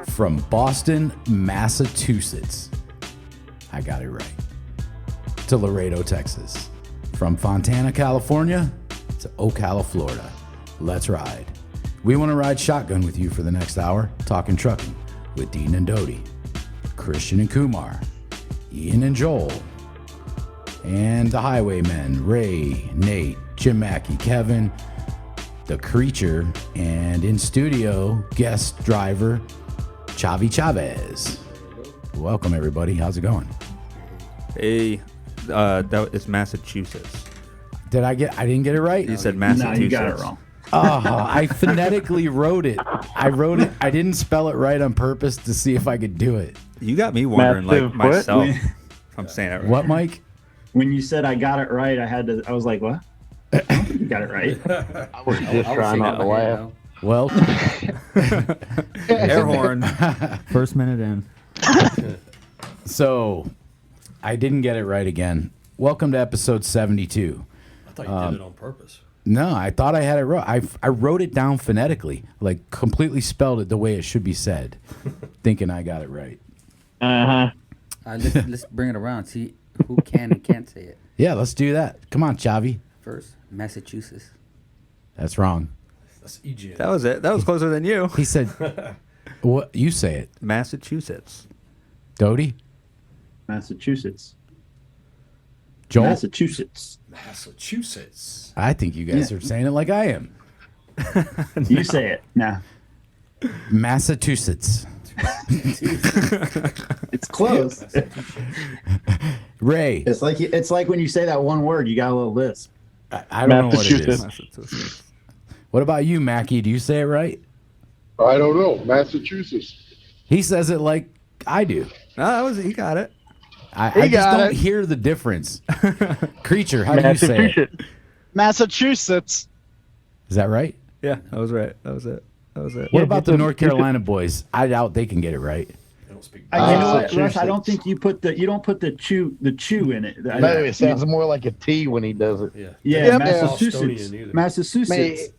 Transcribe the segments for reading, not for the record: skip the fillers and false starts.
From Boston, Massachusetts. I got it right. To Laredo, Texas. From Fontana, California to Ocala, Florida. Let's ride. We want to ride shotgun with you for the next hour, talking trucking with Dean and Dodie, Christian and Kumar, Ian and Joel, and the Highwaymen, Ray, Nate, Jim Mackey, Kevin, the Creature, and in studio, guest driver, Chavi Chavez. Welcome, everybody. How's it going? Hey, that is Massachusetts. I didn't get it right? You said Massachusetts. No, you got it wrong. Oh, I phonetically wrote it. I didn't spell it right on purpose to see if I could do it. You got me wondering, like, myself. If I'm saying it right. What, Mike? When you said I got it right, I was like, what? I don't think you got it right. I was just trying not to laugh. Well, air horn. First minute in. So, I didn't get it right again. Welcome to episode 72. I thought you did it on purpose. No, I thought I had it right. I wrote it down phonetically, like completely spelled it the way it should be said, thinking I got it right. Let's bring it around. See who can and can't say it. Yeah, let's do that. Come on, Chavi. First, Massachusetts. That's wrong. That's EG. That was it. That was closer than you. He said, "What you say it?" Massachusetts. Dodie, Massachusetts. Joel, Massachusetts. Massachusetts. I think you guys are saying it like I am. You say it. Nah. Massachusetts. It's close. Ray, It's like when you say that one word, you got a little lisp. I don't know what it is. Massachusetts. What about you, Mackie? Do you say it right? I don't know. Massachusetts. He says it like I do. No, he got it. I just don't hear the difference. Creature, how do you say it? Massachusetts. Is that right? Yeah, that was right. That was it. What about the North Carolina boys? I doubt they can get it right. They don't speak. You know what, Russ? Massachusetts. I don't think you don't put the chew in it. No, it sounds more like a T when he does it. Yeah. Yeah, Yep. Massachusetts. Estonian either. Massachusetts.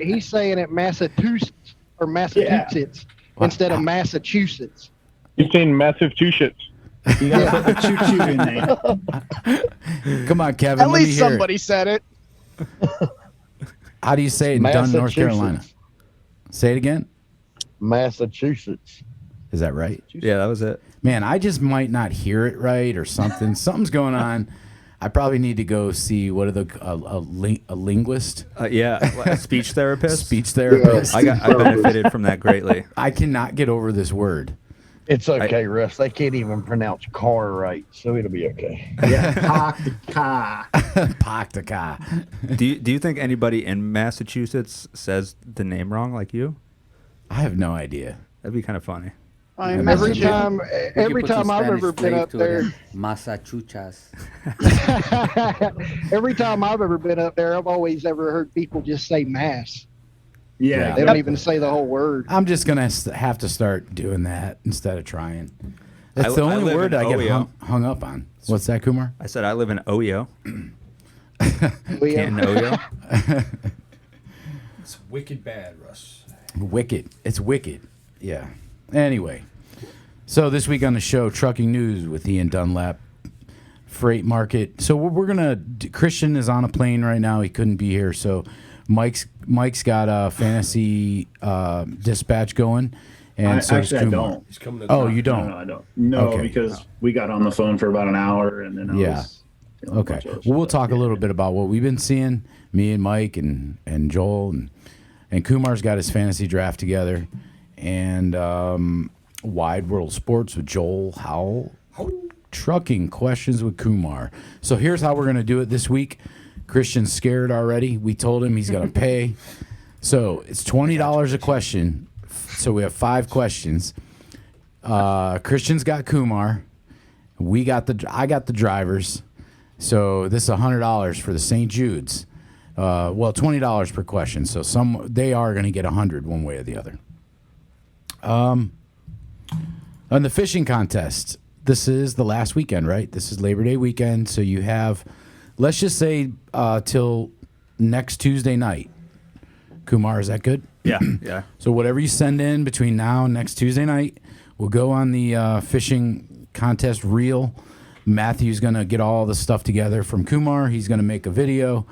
He's saying it Massachusetts or Massachusetts instead of Massachusetts. He's saying Massachusetts. You gotta put the choo-choo in there. Come on, Kevin. At let me least hear somebody said it. it. How do you say it in Dunn, North Carolina? Say it again. Massachusetts. Is that right? Yeah, that was it. Man, I just might not hear it right or something. Something's going on. I probably need to go see what are a linguist, Yeah, a speech therapist. speech therapist. I benefited from that greatly. I cannot get over this word. It's okay, Russ. They can't even pronounce car right, so it'll be okay. Yeah, park the car. Park the car. Do you think anybody in Massachusetts says the name wrong like you? I have no idea. That'd be kind of funny. Every time I've ever been up there, Massachusetts. every time I've ever been up there, I've always ever heard people just say mass. Yeah. They don't even say the whole word. I'm just going to have to start doing that instead of trying. That's I the only live word in I get Oyo. hung up on. What's that, Kumar? I said I live in Oyo. We, Canton, Oyo. It's wicked bad, Russ. Wicked. It's wicked. Yeah. Anyway, so this week on the show, trucking news with Ian Dunlap, freight market. So we're gonna. Christian is on a plane right now. He couldn't be here. So Mike's got a fantasy dispatch going, and so does I Kumar. don't. He's coming to Oh, you don't. No, I don't. No, Okay. because we got on the phone for about an hour and then I was doing a Okay. bunch of other Well, we'll stuff. talk a little bit about what we've been seeing. Me and Mike and Joel and Kumar's got his fantasy draft together, and Wide World Sports with Joel Howell. Trucking questions with Kumar. So here's how we're gonna do it this week. Christian's scared already. We told him he's gonna pay. So it's $20 a question. So we have 5 questions. Christian's got Kumar. I got the drivers. So this is $100 for the St. Jude's. Well, $20 per question. So they are going to get 100 one way or the other. On the fishing contest, this is the last weekend, right? This is Labor Day weekend. So you have, let's just say till next Tuesday night. Kumar, is that good? Yeah, yeah. So whatever you send in between now and next Tuesday night, we'll go on the fishing contest reel. Matthew's going to get all the stuff together from Kumar. He's going to make a video,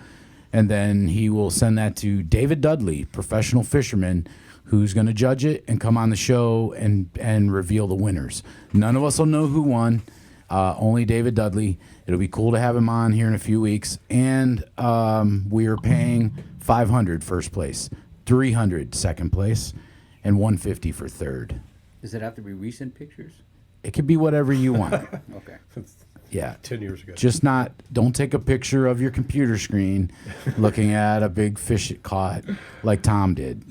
and then he will send that to David Dudley, professional fisherman, who's going to judge it and come on the show and reveal the winners. None of us will know who won, only David Dudley. It'll be cool to have him on here in a few weeks. And we are paying $500 first place, $300 second place, and $150 for third. Does it have to be recent pictures? It could be whatever you want. Okay. Yeah. 10 years ago. Just don't take a picture of your computer screen looking at a big fish it caught like Tom did.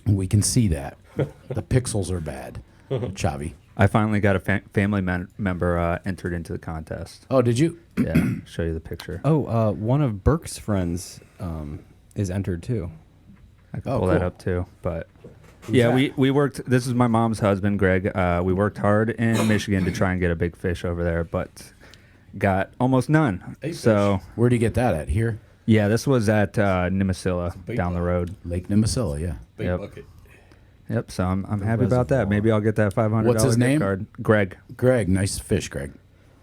We can see that. The pixels are bad. Chavi. I finally got a family member entered into the contest. Oh, did you? Yeah, show you the picture. Oh, one of Burke's friends is entered too. I can Oh, pull that cool. up too. But yeah, we worked. This is my mom's husband, Greg. We worked hard in Michigan to try and get a big fish over there, but got almost none. A So Where'd you get that at? Here? yeah, this was at Nimisila big down the road. Lake Nimisila, yeah. Big Yep. bucket. Yep. So I'm happy about that. reservoir. Maybe I'll get that $500. What's his gift name? Card. Greg. Greg, nice fish, Greg.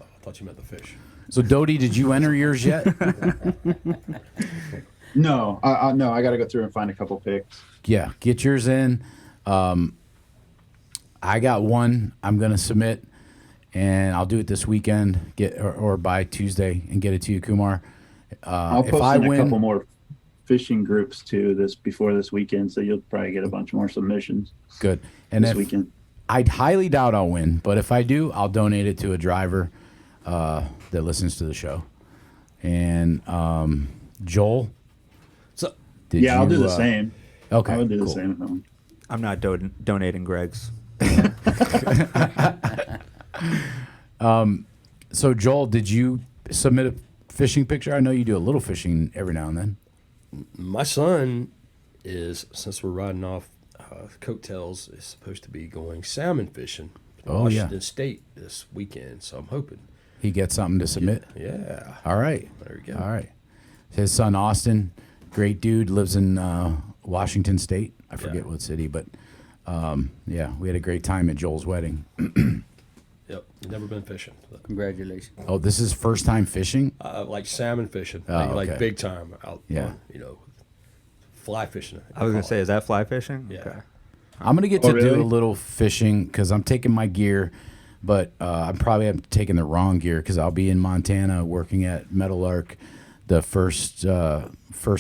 Oh, I thought you meant the fish. So, Dodie, did you enter yours yet? No, I got to go through and find a couple pics. Yeah, get yours in. I got one I'm going to submit, and I'll do it this weekend or by Tuesday and get it to you, Kumar. I'll If post I in a win, couple more fishing groups too before this weekend, so you'll probably get a bunch more submissions good. And this if, weekend. I highly doubt I'll win, but if I do, I'll donate it to a driver that listens to the show. And Joel, So, Yeah, I'll do the uh, same. Okay, I would do the cool. same if I won. I'm not donating Greg's. So, Joel, did you submit a fishing picture? I know you do a little fishing every now and then. my son is, since we're riding off coattails, is supposed to be going salmon fishing in Oh, yeah. Washington State this weekend. So I'm hoping. He gets something to submit. Yeah. All right. There we go. All right. His son, Austin, great dude, lives in Washington State. I forget what city, but yeah, we had a great time at Joel's wedding. Yep. Never been fishing. Congratulations. Oh, this is first time fishing? Like salmon fishing, Oh, like okay. big time out. Yeah. On, fly fishing. I was gonna say, is that fly fishing? Yeah. Okay. I'm going to get Oh, to do really? a little fishing because I'm taking my gear, but I'm probably taking the wrong gear because I'll be in Montana working at Meadowlark the first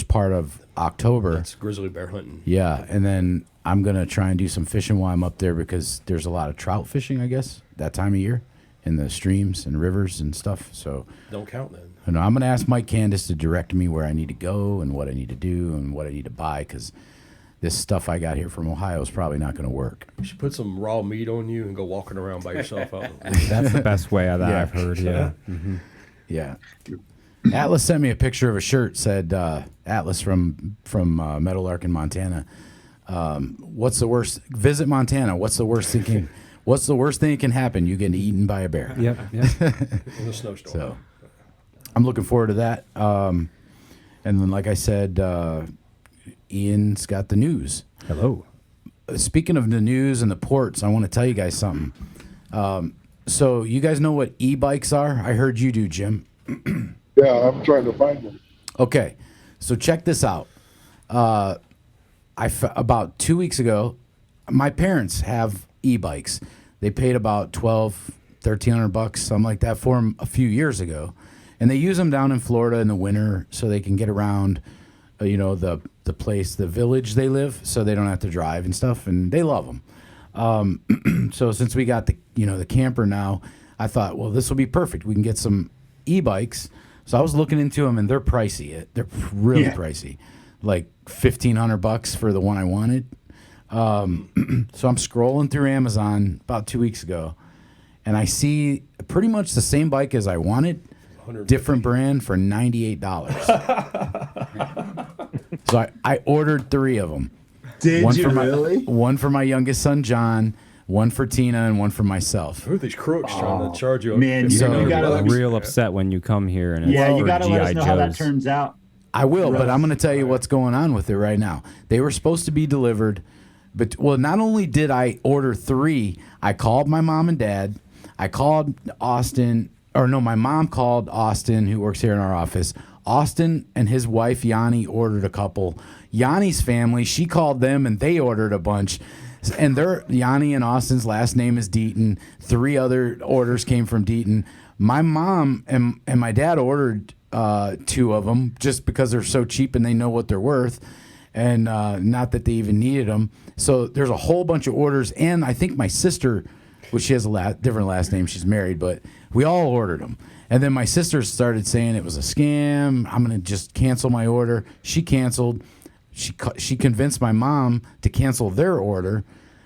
part of October. That's grizzly bear hunting. Yeah, and then I'm going to try and do some fishing while I'm up there because there's a lot of trout fishing, I guess, that time of year in the streams and rivers and stuff. So Don't count then. I'm going to ask Mike Candace to direct me where I need to go and what I need to do and what I need to buy because this stuff I got here from Ohio is probably not going to work. You should put some raw meat on you and go walking around by yourself out. That's the best way that Yeah. I've heard. Yeah. Yeah. Atlas sent me a picture of a shirt, said Atlas from Meadowlark in Montana. What's the worst? Visit Montana. What's the worst thing? What's the worst thing that can happen? You get eaten by a bear. Yep. Yep. In a snowstorm. So I'm looking forward to that. And then, like I said, Ian's got the news. Hello. Speaking of the news and the ports, I want to tell you guys something. So you guys know what e-bikes are? I heard you do, Jim. Yeah, I'm trying to find them. Okay, so check this out. About 2 weeks ago, my parents have e-bikes. They paid about $1,300, something like that, for them a few years ago, and they use them down in Florida in the winter so they can get around, the place, the village they live, so they don't have to drive and stuff, and they love them. So since we got the camper now, I thought, well, this will be perfect. We can get some e-bikes. So I was looking into them, and they're pricey. They're really pricey, like $1,500 for the one I wanted. So I'm scrolling through Amazon about 2 weeks ago, and I see pretty much the same bike as I wanted, different brand for $98. So I ordered 3 of them. Did one you for my, really? One for my youngest son, John, one for Tina, and one for myself. Who are these crooks trying to charge you? Man, you So- gotta I'm let me, real upset when you come here and it's yeah, you for gotta let us G.I. know how that Joes. turns out. I will, but I'm going to tell you what's going on with it right now. They were supposed to be delivered, but not only did I order 3, I called my mom and dad. I called Austin, or no, my mom called Austin, who works here in our office. Austin and his wife Yanni ordered a couple. Yanni's family, she called them and they ordered a bunch. And Yanni and Austin's last name is Deaton. 3 other orders came from Deaton. My mom and my dad ordered 2 of them just because they're so cheap and they know what they're worth, and not that they even needed them. So there's a whole bunch of orders, and I think my sister, which she has a different last name, she's married, but we all ordered them. And then my sister started saying it was a scam. I'm going to just cancel my order. She canceled. She convinced my mom to cancel their order,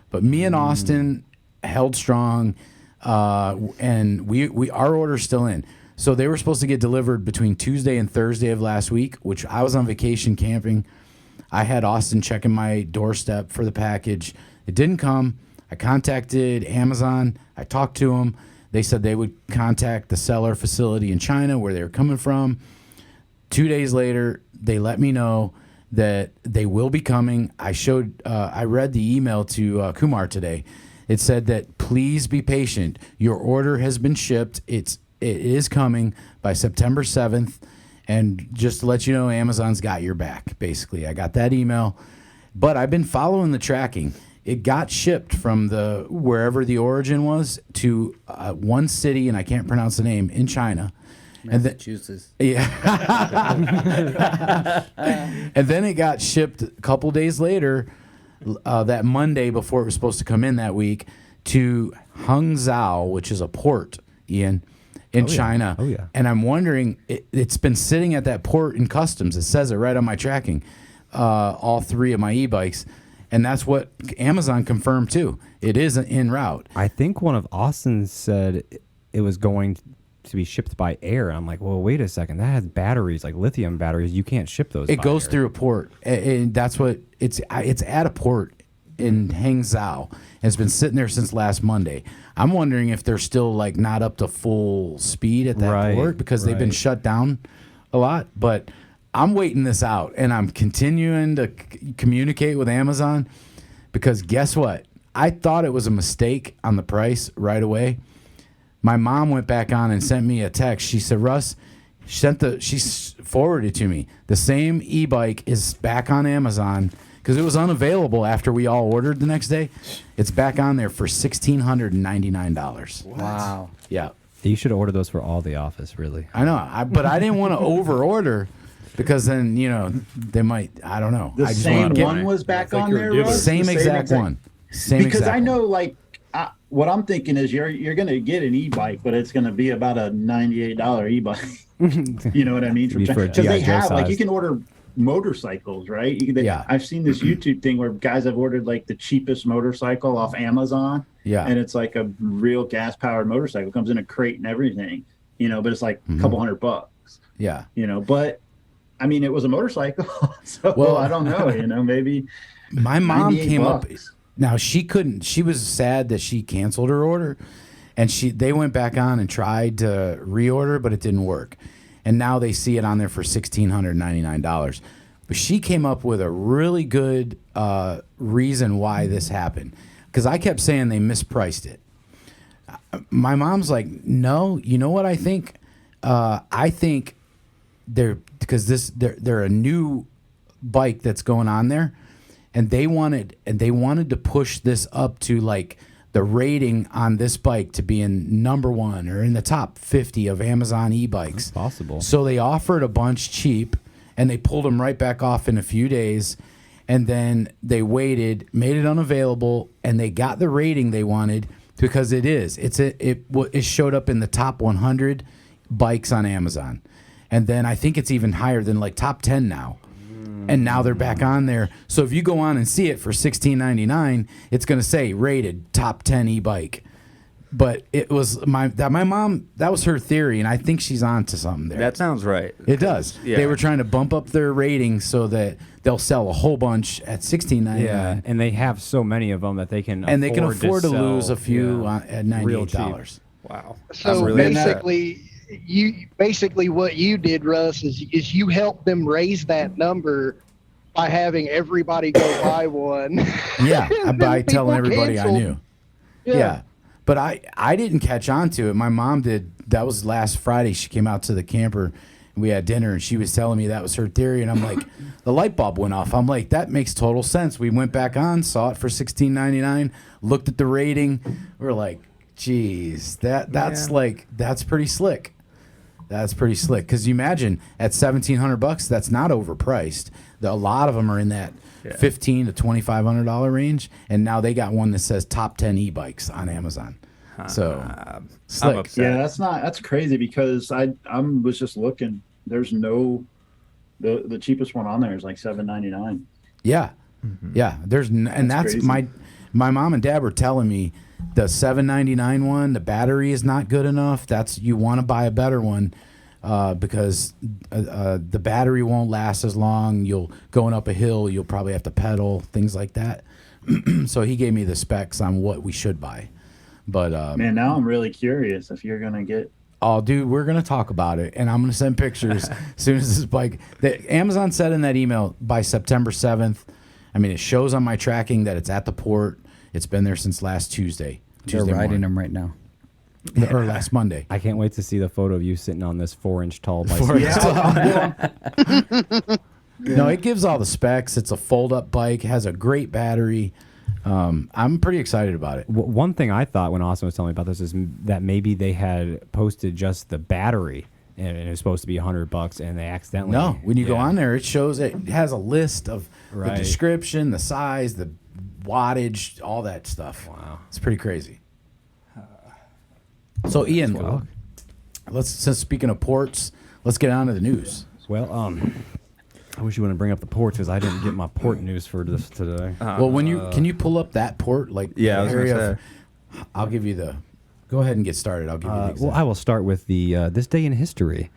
but me and Austin held strong, and our order's still in. So they were supposed to get delivered between Tuesday and Thursday of last week, which I was on vacation camping. I had Austin checking my doorstep for the package. It didn't come. I contacted Amazon. I talked to them. They said they would contact the seller facility in China where they were coming from. 2 days later, they let me know that they will be coming. I read the email to Kumar today. It said that please be patient. Your order has been shipped. It is coming by September 7th. And just to let you know, Amazon's got your back, basically. I got that email. But I've been following the tracking. It got shipped from wherever the origin was to one city, and I can't pronounce the name, in China. Massachusetts. Yeah. And then it got shipped a couple days later, that Monday before it was supposed to come in that week, to Hangzhou, which is a port, Ian, in China. Oh, yeah. And I'm wondering, it's been sitting at that port in customs. It says it right on my tracking, all 3 of my e-bikes. And that's what Amazon confirmed, too. It is en route. I think one of Austin's said it was going to be shipped by air. I'm like, well, wait a second. That has batteries, like lithium batteries. You can't ship those. It by goes air. through a port. And that's what it's at a port in Hangzhou. And it's been sitting there since last Monday. I'm wondering if they're still like not up to full speed at that port because they've been shut down a lot. But I'm waiting this out, and I'm continuing to communicate with Amazon because guess what? I thought it was a mistake on the price right away. My mom went back on and sent me a text. She said, Russ, she forwarded to me. The same e-bike is back on Amazon because it was unavailable after we all ordered the next day. It's back on there for $1,699. Wow. Yeah. You should order those for all the office, really. I know, but I didn't want to over-order because then, they might, I don't know. The I just same wanted to one was back on there, Russ? Same The exact one. Same because exact I know, one. like, what I'm thinking is you're going to get an e-bike, but it's going to be about a $98 e-bike. You know what I mean? Because they have, like, you can order motorcycles, right? Yeah. I've seen this YouTube thing where guys have ordered, like, the cheapest motorcycle off Amazon. Yeah. And it's like a real gas-powered motorcycle. It comes in a crate and everything, but it's like a couple $100. Yeah. But I mean, it was a motorcycle, so I don't know. Maybe my mom came bucks. up. Now she couldn't. She was sad that she canceled her order, and they went back on and tried to reorder, but it didn't work. And now they see it on there for $1,699. But she came up with a really good reason why this happened, because I kept saying they mispriced it. My mom's like, no, you know what I think? I think they're a new bike that's going on there, and they wanted to push this up to like the rating on this bike to be in #1 or in the top 50 of Amazon e-bikes. That's possible. So they offered a bunch cheap, and they pulled them right back off in a few days, and then they waited, made it unavailable, and they got the rating they wanted because it showed up in the top 100 bikes on Amazon. And then I think it's even higher than like top 10 now. And now they're back on there. So if you go on and see it for $16.99, it's going to say rated top 10 e-bike. But it was my mom, that was her theory, and I think she's on to something there. That sounds right. It does. Yeah. They were trying to bump up their rating so that they'll sell a whole bunch at $16.99. Yeah, and they have so many of them that they can afford to sell, lose a few at $98. Wow. So really basically, you basically what you did, Russ, is you helped them raise that number by having everybody go buy one. Yeah, And by then telling people everybody canceled. I knew. Yeah. But I didn't catch on to it. My mom did. That was last Friday. She came out to the camper. We had dinner, and she was telling me that was her theory. And I'm like, the light bulb went off. I'm like, that makes total sense. We went back on, saw it for $16.99, looked at the rating. We're like, geez, that's pretty slick. That's pretty slick. Because you imagine at $1,700, that's not overpriced. A lot of them are in that $1,500 to $2,500 range, and now they got one that says top 10 e-bikes on Amazon. So slick. Yeah, that's crazy because I was just looking. There's no the cheapest one on there is like $7.99. Yeah, yeah. That's crazy. my mom and dad were telling me the $7.99 one. The battery is not good enough. You want to buy a better one. Because the battery won't last as long. You'll going up a hill, you'll probably have to pedal, things like that. So he gave me the specs on what we should buy. But Man, now I'm really curious if you're gonna get. Oh, dude, we're gonna talk about it, and I'm gonna send pictures as soon as this bike. Amazon said in that email by September 7th. I mean, it shows on my tracking that it's at the port. It's been there since last Tuesday. They're riding them right now. Or last Monday. I can't wait to see the photo of you sitting on this 4-inch tall bicycle. No, it gives all the specs. It's a fold-up bike. It has a great battery. I'm pretty excited about it. One thing I thought when Austin was telling me about this is that maybe they had posted just the battery, and it was supposed to be $100, and they accidentally. No, when you go on there, it shows it has a list of the Right. description, the size, the wattage, all that stuff. Wow, it's pretty crazy. So Ian, since speaking of ports, let's get on to the news. Well, I wish you wouldn't bring up the ports because I didn't get my port news for this today. Well, can you pull up that port? Like Yeah, I was gonna say. I'll give you the. Go ahead and get started. I'll give you the exact. Well, I will start with the this day in history.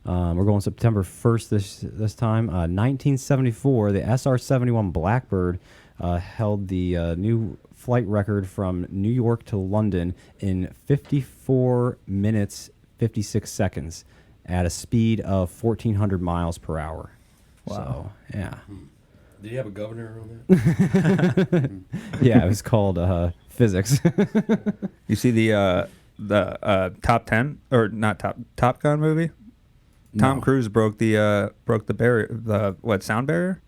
We're going September 1st this time. 1974, the SR-71 Blackbird held the new flight record from New York to London in 54 minutes 56 seconds at a speed of 1,400 miles per hour. Wow. So, yeah. Did you have a governor on that? Yeah, it was called physics. You see the top 10 or not Top Gun movie? Tom Cruise broke the barrier, the sound barrier?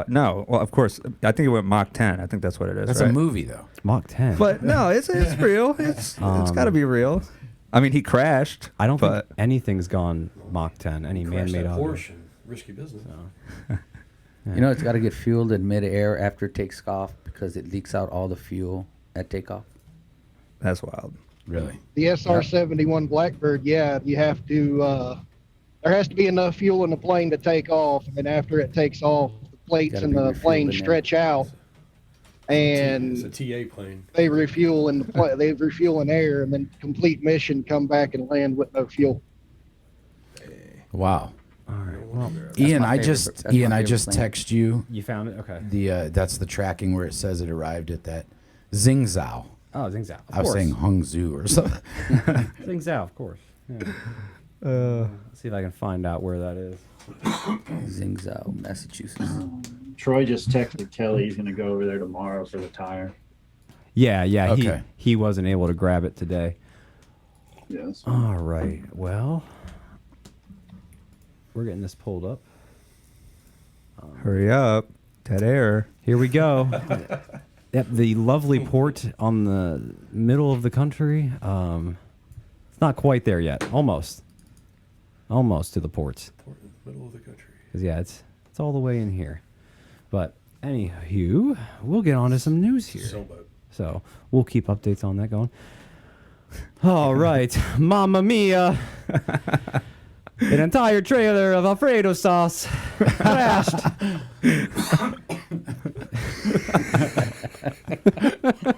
No, well, of course. I think it went Mach 10. I think that's what it is. That's right? a movie, though. Mach 10. But no, it's real. It's got to be real. I mean, he crashed. I don't think anything's gone Mach 10. Any man-made object. Porsche, risky business. So. You know, it's got to get fueled in midair after it takes off because it leaks out all the fuel at takeoff. That's wild. Really? The SR-71 Blackbird, yeah, you have to. There has to be enough fuel in the plane to take off, and after it takes off, the plates Gotta in be the refueled plane in there. stretch out, It's and a TA plane. they refuel in they refuel in air, and then complete mission come back and land with no fuel. Wow. All right. Well, Ian, my I favorite- just that's my Ian, I favorite just plane. text you you found it? Okay. that's the tracking where it says it arrived at that Zingzhou. Oh, Zingzhou. I was saying Hangzhou or something. Zingzhou, of course. Yeah. Let's see if I can find out where that is. Zingzhou, Massachusetts. Troy just texted Kelly. He's gonna go over there tomorrow for the tire. Yeah. Okay. He wasn't able to grab it today. Yes. All right. Well, we're getting this pulled up. Hurry up. Dead air. Here we go. Yep, the lovely port on the middle of the country. It's not quite there yet. Almost to the ports. Port in the middle of the country. 'Cause, yeah, it's all the way in here. But anywho, we'll get on to some news here. Sailboat. So we'll keep updates on that going. All right, Mamma Mia! An entire trailer of Alfredo sauce crashed.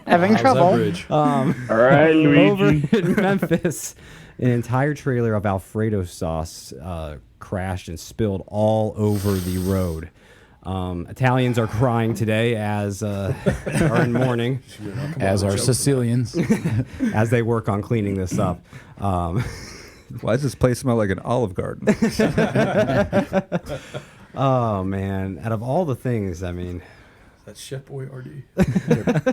Having How's that trouble. bridge? All right, Luigi. Over in Memphis, an entire trailer of Alfredo sauce crashed and spilled all over the road. Italians are crying today as are in mourning As are Sicilians. as they work on cleaning this up. Why does this place smell like an Olive Garden? Oh man! Out of all the things, I mean, That's Chef Boy RD.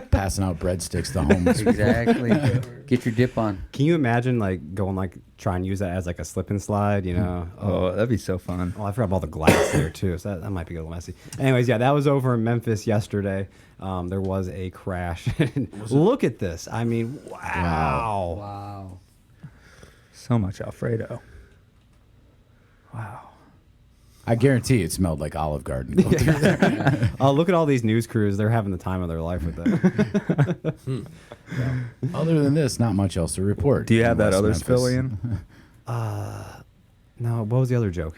Passing out breadsticks to homeless. Exactly. Get your dip on. can you imagine like going like try and use that as like a slip and slide? You know? Oh, that'd be so fun. Oh, I forgot about the glass there too, so that might be a little messy. Anyways, yeah, that was over in Memphis yesterday. There was a crash. Look at this. I mean, wow. Wow. So much Alfredo. Wow. I guarantee it smelled like Olive Garden. Going through there. Oh, look at all these news crews. They're having the time of their life with it. Other than this, not much else to report. Do you have in that West other Memphis. spill, Ian? No, what was the other joke?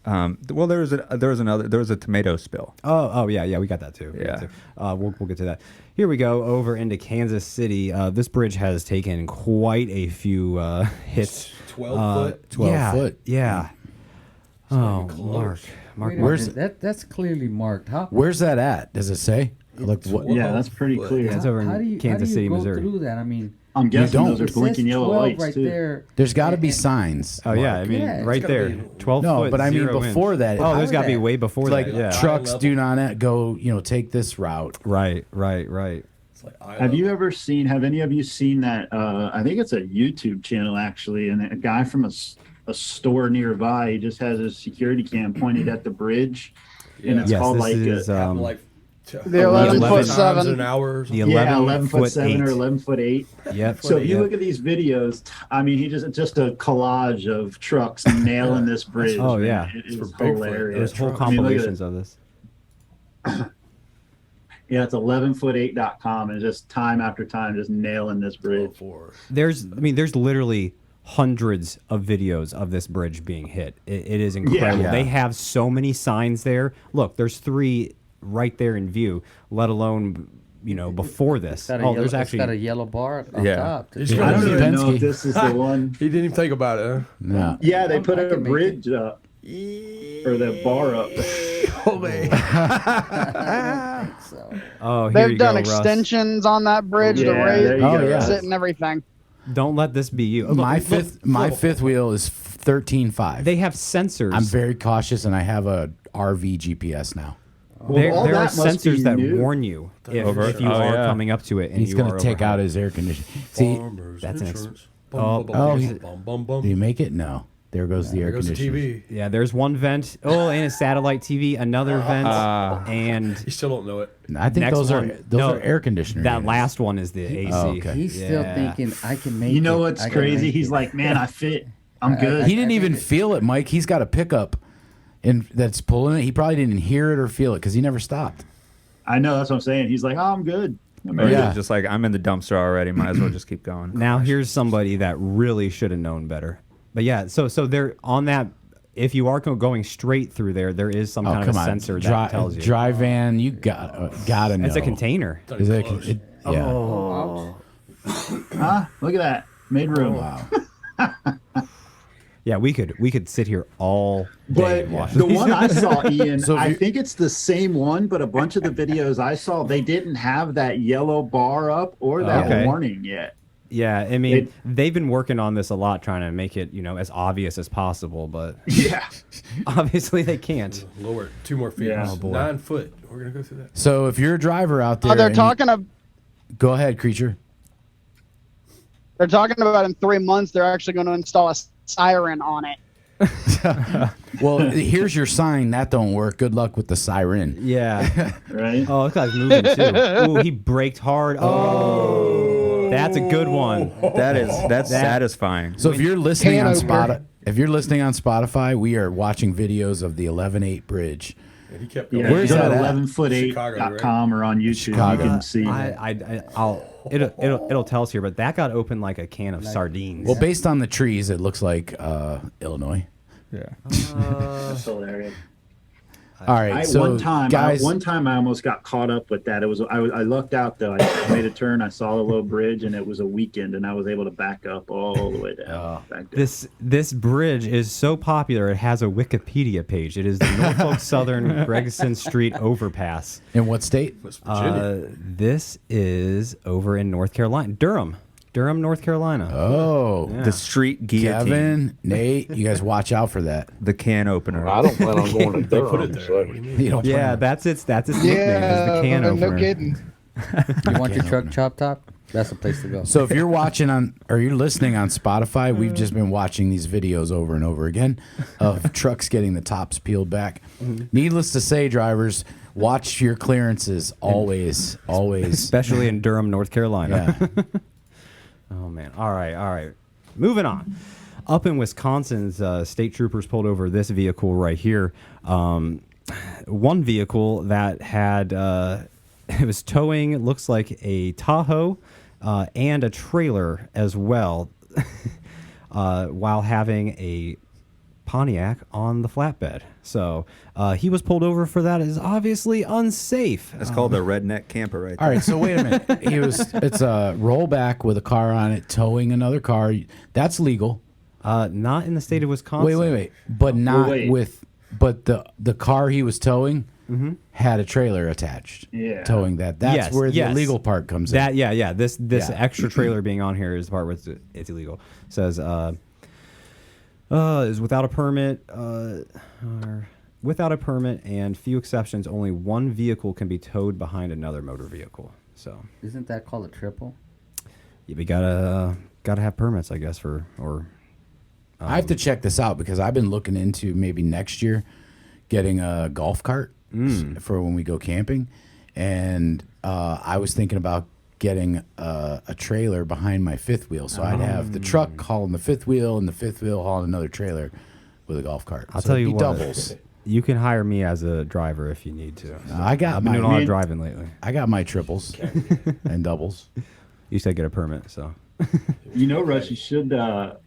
Well, there was a tomato spill. Oh, yeah, we got that too. Yeah. We'll get to that. Here we go over into Kansas City. This bridge has taken quite a few hits. 12 foot. 12 foot. Yeah. Oh, even Mark. close. Mark, Wait a where's minute, that's clearly marked. How? Where's that at? Does it say? Like what? Yeah, that's pretty clear. Yeah, it's over how do in you, Kansas how do City, you go Missouri. through that? I mean, I'm guessing don't. those are it blinking says yellow 12 lights right too. there. There's got to be And- signs. Oh, yeah. Mark. I mean, Yeah, it's right gotta there. be- 12 No, foot, but I mean 0 before inch. that. Oh, there's Before got to be that. way before Like that. Yeah. trucks level. do not go, take this route. Right. It's like Have you ever seen? Have any of you seen that? I think it's a YouTube channel actually, and a guy from a store nearby, he just has his security cam pointed at the bridge, and it's Yes, called this like is like The 11 foot 11 7. an hour. Or the something. 11 11 foot 7 or 8. 11 foot 8. Yep. So if you Yep. look at these videos, I mean, he just a collage of trucks nailing this bridge. Oh, man. yeah. It It's is for Bigfoot. hilarious. There's whole I mean, look at it. compilations of this. Yeah, it's 11foot8.com, and just time after time, just nailing this bridge. There's literally hundreds of videos of this bridge being hit. It is incredible. Yeah. They have so many signs there. Look, there's 3 right there in view, let alone, before this. It's got a Oh, yellow, there's it's actually got a yellow bar on Yeah. top. He's I gonna don't do even it. know if this is the one. He didn't even think about it. Huh? No. Yeah, they put I a can make bridge up, or the bar up. So, Oh, here They've you done go, Russ. extensions on that bridge to Yeah, raise there you go. yeah. it and everything. Don't let this be you. My Look, fifth wheel is 13.5. they have sensors. I'm very cautious, and I have a RV GPS now. there all there are that must be sensors that new. warn you if you Oh, are yeah. coming up to it and He's you going are to take overhead. out his air conditioning. See, Farmers that's an ex- insurance. Oh, oh, he- bum, bum, bum. do you make it? No. There goes the air There goes the conditioning. TV. Yeah, there's one vent. Oh, and a satellite TV, another vent, and You still don't know it. I think Next those one. are No, air conditioner. that units. last one is the AC. Oh, okay. he's still Yeah. thinking, I can make it. You know what's I can crazy? make He's it." like, man, I fit. I'm I- good. He didn't even feel it, Mike. He's got a pickup that's pulling it. He probably didn't hear it or feel it because he never stopped. I know, that's what I'm saying. He's like, oh, I'm good. Or is it Yeah. just like, I'm in the dumpster already. Might as well just keep going. Now here's somebody that really should have known better. But yeah, so they're on that. If you are going straight through there is some kind of a sensor that tells you. Dry van, you gotta know. It's a container. Is it, Close. yeah. Oh, Huh? Look at that. Made room. Wow. Yeah, we could sit here all day But and watch the these. one I saw, Ian, So if I you- think it's the same one, but a bunch of the videos I saw, they didn't have that yellow bar up or that Okay. warning yet. Yeah, I mean, they've been working on this a lot, trying to make it, as obvious as possible, but Yeah. obviously they can't. Lower it 2 more feet. Yeah. Oh, boy. 9 foot. We're gonna go through that. So if you're a driver out there, Oh, they're and talking of go ahead, creature. they're talking about in 3 months they're actually going to install a siren on it. Well, here's your sign. That don't work. Good luck with the siren. Yeah. Right? Oh, this guy's moving too. Ooh, he braked hard. Oh, that's a good one. That's satisfying. So if you're listening on Hanover. Spotify, we are watching videos of the 11.8 bridge. And he kept going. Yeah, Where's go to that at? 11foot8.com or on YouTube. Chicago. You can see. It'll tell us here, but that got open like a can of sardines. Well, based on the trees, it looks like Illinois. Yeah. That's hilarious. All right, so one time guys, I almost got caught up with that. It was I lucked out though. I made a turn. I saw the low bridge, and it was a weekend, and I was able to back up all the way down. Back down. This bridge is so popular it has a Wikipedia page. It is the Norfolk Southern Gregson Street Overpass. in what state? West Virginia. This is over in North Carolina, Durham. Durham, North Carolina. Oh, Yeah. The street guillotine. Kevin, Nate, you guys watch out for that. The can opener. I don't plan on going to They put Durham. it there. So. What do you mean? You don't Yeah, plan- that's its nickname. Is the can opener. no kidding. You want your truck chop top? That's the place to go. So if you're watching on or you're listening on Spotify, we've just been watching these videos over and over again of trucks getting the tops peeled back. Needless to say, drivers, watch your clearances always, always. Especially in Durham, North Carolina. Yeah. Oh man! All right. Moving on. Up in Wisconsin's state troopers pulled over this vehicle right here. One vehicle that had it was towing. It looks like a Tahoe and a trailer as well, while having a Pontiac on the flatbed. So he was pulled over for that. Is obviously unsafe. That's called a redneck camper right there. All right, so wait a minute. It's a rollback with a car on it towing another car. That's legal. Not in the state of Wisconsin. Wait. But not wait. with. But the car he was towing had a trailer attached. Yeah. Towing that. That's Yes, where the yes. illegal part comes That in. yeah. This Yeah. extra trailer being on here is the part where it's illegal. It says is without a permit. Without a permit and few exceptions, only one vehicle can be towed behind another motor vehicle. So Isn't that called a triple? yeah, we gotta have permits, I guess, I have to check this out because I've been looking into maybe next year getting a golf cart for when we go camping, and I was thinking about getting a trailer behind my fifth wheel, so I'd have the truck hauling the fifth wheel and the fifth wheel hauling another trailer with a golf cart. I'll So tell it'd you be what. doubles. You can hire me as a driver if you need to. I got I've been doing a lot my of driving lately. I got my triples and doubles. You said get a permit, so You know, Russ, you should have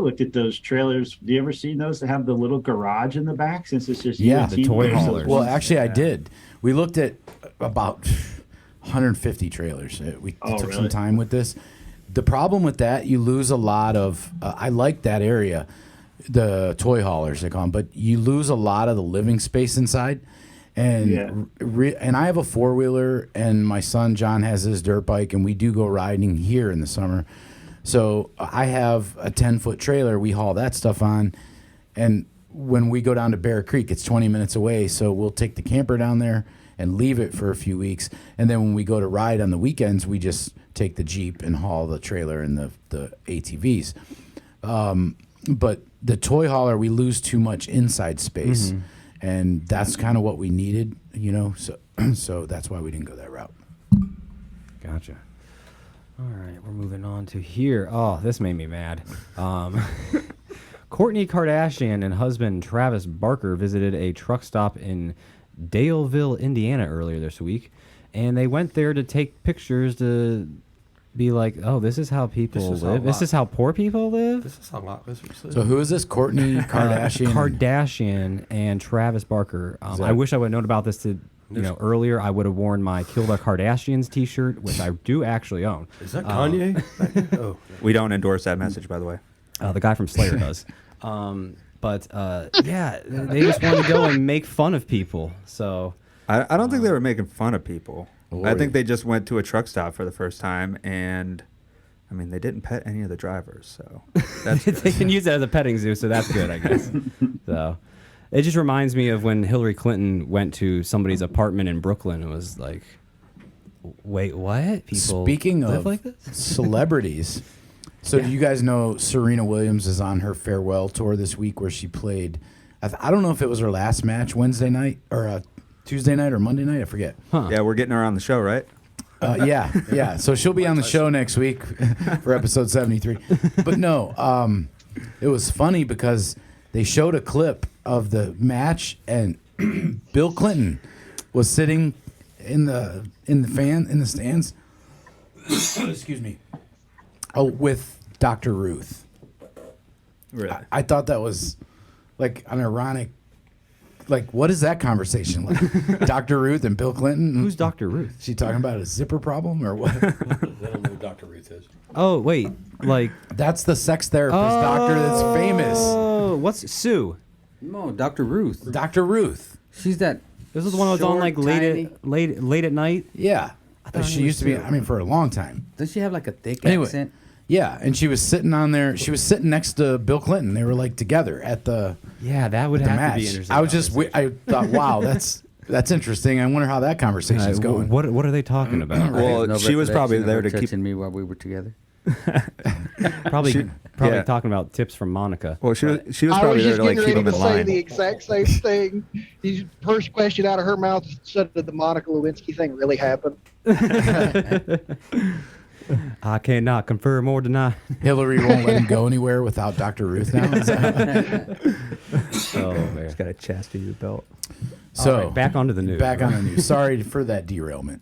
looked at those trailers. Do you ever see those that have the little garage in the back? Since it's just Yeah, the the toy haulers. Well, actually, I did. We looked at about 150 trailers. We Oh, took some really? time with this. The problem with that, you lose a lot of. I like that area, the toy haulers they call them, but you lose a lot of the living space inside. And Yeah. and I have a 4-wheeler, and my son John has his dirt bike, and we do go riding here in the summer. So I have a 10-foot trailer. We haul that stuff on, and when we go down to Bear Creek, it's 20 minutes away. So we'll take the camper down there and leave it for a few weeks, and then when we go to ride on the weekends, we just take the Jeep and haul the trailer and the ATVs. But the toy hauler, we lose too much inside space, and that's kind of what we needed, So so that's why we didn't go that route. gotcha. All right, we're moving on to here. Oh, this made me mad. Kourtney Kardashian and husband Travis Barker visited a truck stop in Daleville, Indiana earlier this week, and they went there to take pictures to be like, oh, this is how people This is how live. This is how poor people live. This is how lot visitors live. So who is this? Kourtney Kardashian? Kardashian and Travis Barker. I wish I would have known about this earlier. I would have worn my Kill the Kardashians T-shirt, which I do actually own. Is that Kanye? Oh, We don't endorse that message, by the way. The guy from Slayer does. But yeah, they just wanted to go and make fun of people. So I don't think they were making fun of people. I Lordy. think they just went to a truck stop for the first time, and I mean, they didn't pet any of the drivers, so that's they can use that as a petting zoo, so that's good, I guess. So it just reminds me of when Hillary Clinton went to somebody's apartment in Brooklyn and was like, wait, what? People Speaking live of like this? celebrities, so do you guys know Serena Williams is on her farewell tour this week where she played, I don't know if it was her last match Wednesday night or Tuesday night or Monday night, I forget. Yeah, we're getting her on the show, right? Yeah. So she'll be on the show next week for episode 73. But no, it was funny because they showed a clip of the match, and Bill Clinton was sitting in the stands. Excuse me. Oh, with Dr. Ruth. Really? I thought that was like an ironic. Like, what is that conversation like? Dr. Ruth and Bill Clinton? Who's Dr. Ruth? She talking about a zipper problem or what? they don't know who Dr. Ruth is. Oh, wait. Like, That's the sex therapist doctor that's famous. oh, what's Sue? No, Dr. Ruth. Dr. Ruth. She's that. This is the one that was on Short, like late at night. Yeah. But she used to be. I mean, for a long time. Does she have like a thick Anyway. accent? Yeah, and she was sitting on there. She was sitting next to Bill Clinton. They were like together at the Yeah, that would the have match. to be interesting. I was just. I thought, wow, that's interesting. I wonder how that conversation's going. What are they talking about? Well, No she was probably recollection of there her to keep. touching me while we were together. Probably yeah. talking about tips from Monica. Well, she was I probably was there just to like getting keep ready him to in say line. the exact same thing. The first question out of her mouth said, "Did the Monica Lewinsky thing really happen?" I cannot confirm or deny. Hillary won't let him go anywhere without Dr. Ruth now. Oh man. He's got a chastity belt. So All right, back onto the news. Back on the news. Sorry for that derailment.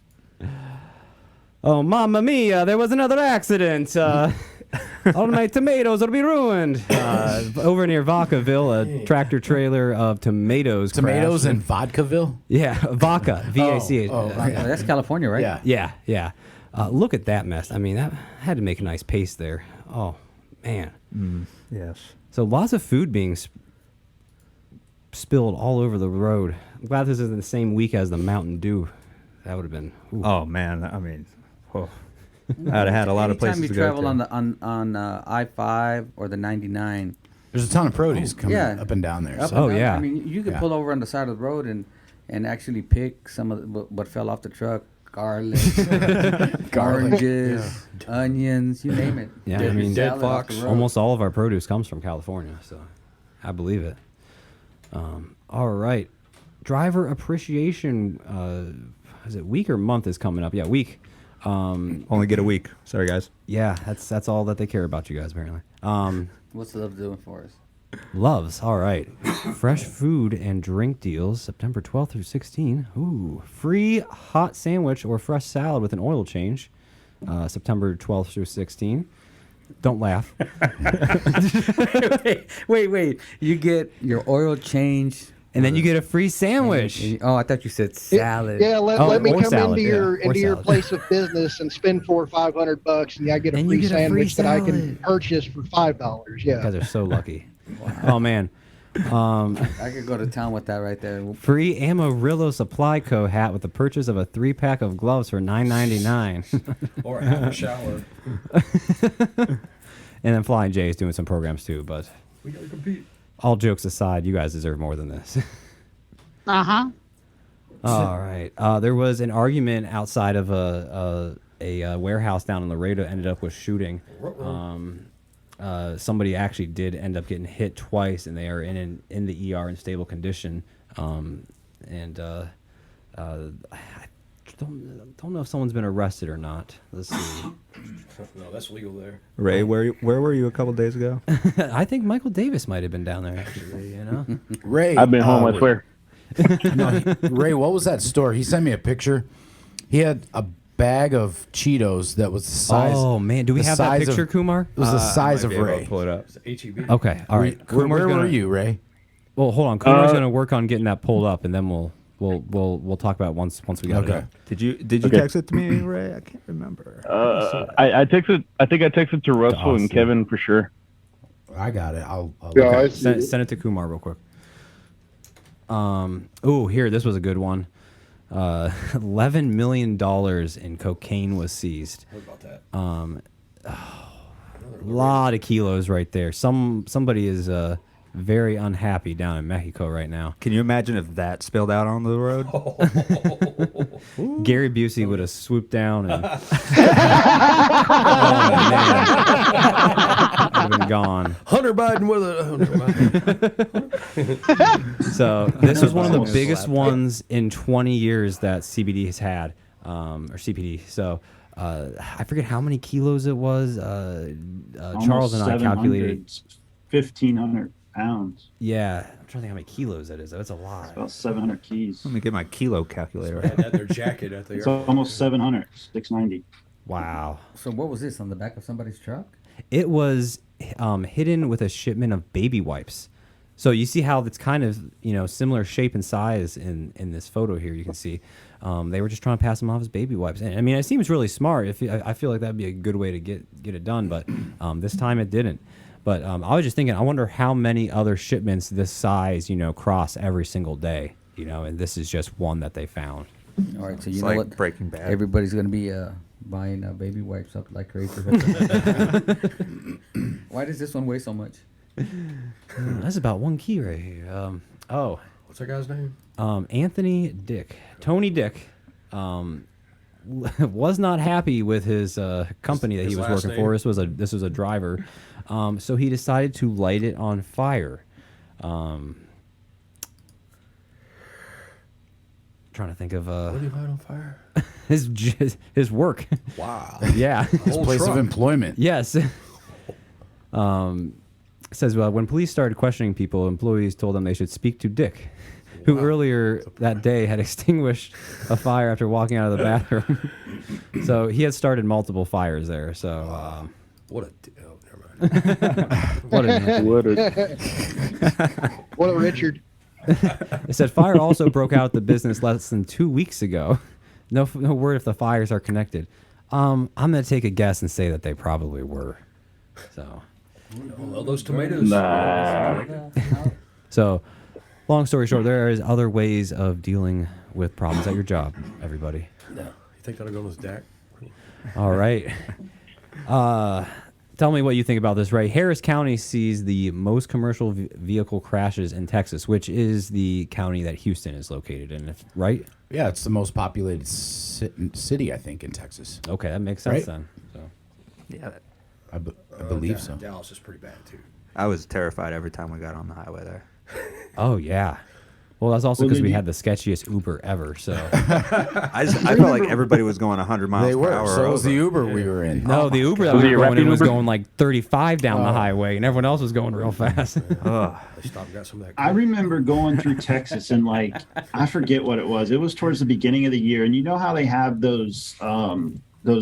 Oh, mamma mia, there was another accident. All my tomatoes will be ruined. Over near Vacaville, a tractor trailer of tomatoes Tomatoes crashed. in Vodkaville? Yeah, Vaca, V-A-C-A. That's California, right? Yeah. Yeah. Look at that mess. I mean, that had to make a nice paste there. Oh, man. Yes. So lots of food being spilled all over the road. I'm glad this isn't the same week as the Mountain Dew. That would have been... ooh. Oh man, I mean, I'd have had a lot of places Anytime to you go travel to. on I-5 or the 99. There's a ton of produce coming yeah. up and down there. Up So. and Oh, down. yeah. I mean, you could Yeah. pull over on the side of the road and actually pick some of what fell off the truck. Garlic, oranges, onions, you name it. Yeah, Dead- I mean, salad off the road. almost all of our produce comes from California, so I believe it. All right. Driver appreciation, is it week or month is coming up? Yeah, week. Only get a week. Sorry, guys. Yeah, that's all that they care about, you guys, apparently. What's love doing for us? Loves, all right. Fresh food and drink deals, September 12th through 16th. Ooh, free hot sandwich or fresh salad with an oil change, September 12th through 16th. Don't laugh. Wait. You get your oil change. And then you get a free sandwich. Oh, I thought you said salad. Yeah, let me or come salad, into your yeah, or salad. place of business and spend $400 or $500, and I get a And you free get a free sandwich that I can salad. purchase for $5. You Yeah. guys are so lucky. Oh, man. I could go to town with that right there. Free Amarillo Supply Co. hat with the purchase of a 3-pack of gloves for $9.99. Or half a shower. And then Flying J is doing some programs too, but We gotta compete. all jokes aside, you guys deserve more than this. Uh-huh. All right. There was an argument outside of a warehouse down in Laredo. Ended up with shooting. Somebody actually did end up getting hit twice, and they are in the ER in stable condition. I don't know if someone's been arrested or not. Let's see. No, that's legal there. Ray, where were you a couple days ago? I think Michael Davis might have been down there actually. You know. Ray, I've been home, I swear. Ray, what was that store? He sent me a picture. He had a bag of Cheetos that was the size. Oh man, do we the have that size picture, of- Kumar? It was the size I of might be able to Ray. Pull it up. It's HEB. Okay, all right. Where Kumar's were gonna- you, Ray? Well, hold on. Kumar's gonna work on getting that pulled up, and then we'll talk about it once we got it Okay. up. Did you Okay. text it to me, Ray? I can't remember. I texted. I think I texted to Russell Austin. and Kevin for sure. I got it. I'll Yeah, look I at- see. Send it to Kumar real quick. Oh, here, this was a good one. $11 million in cocaine was seized. What about that? A lot of kilos right there. Somebody is very unhappy down in Mexico right now. Can you imagine if that spilled out on the road? Gary Busey would have swooped down and oh, man. Would have been gone. Hunter Biden with a. So this was one of the Almost biggest slapped. ones in 20 years that CBD has had, or CPD. So I forget how many kilos it was. Charles and I calculated. 1,500 pounds. Yeah, I'm trying to think how many kilos that is. That's a lot. About 700 keys. Let me get my kilo calculator. Had that their jacket at the It's airport. almost 700, 690. Wow. So what was this on the back of somebody's truck? It was hidden with a shipment of baby wipes. So you see how it's kind of similar shape and size in this photo here. You can see they were just trying to pass them off as baby wipes. And, I mean, it seems really smart. I feel like that'd be a good way to get it done, but this time it didn't. But I was just thinking, I wonder how many other shipments this size cross every single day. And this is just one that they found. All right, so you It's know like what? Breaking Bad. Everybody's gonna be buying baby wipes up like crazy. Why does this one weigh so much? That's about 1 key right here. What's that guy's name? Anthony Dick. Tony Dick was not happy with his company that he His was last working for. This was a driver. So he decided to light it on fire. Trying to think of What did he light on fire? his work. Wow. Yeah. His place of employment. Yes. It says, when police started questioning people, employees told them they should speak to Dick, who earlier that day had extinguished a fire after walking out of the bathroom. So he had started multiple fires there. So What a. Oh, never mind. What a Richard. It said fire also broke out the business less than 2 weeks ago. No word if the fires are connected. I'm gonna take a guess and say that they probably were. So. Well, those tomatoes. So, long story short, there is other ways of dealing with problems at your job. Everybody. No. You think that'll go on his deck? All right. Tell me what you think about this, Ray. Harris County sees the most commercial vehicle crashes in Texas, which is the county that Houston is located in, right? Yeah, it's the most populated city, I think, in Texas. Okay, that makes sense Right? then. So. Yeah. I believe so. Dallas is pretty bad too. I was terrified every time we got on the highway there. Oh, yeah. Well, that's also Well, because then we you- had the sketchiest Uber ever. So I felt like everybody was going 100 miles They per were. hour. So was the over. Uber we were in. no, the Uber that Was we it were a going in rapid was Uber? going like 35 down the highway, and everyone else was going real fast. Ugh. They stopped and got some of that. I remember going through Texas and I forget what it was. It was towards the beginning of the year, and you know how they have those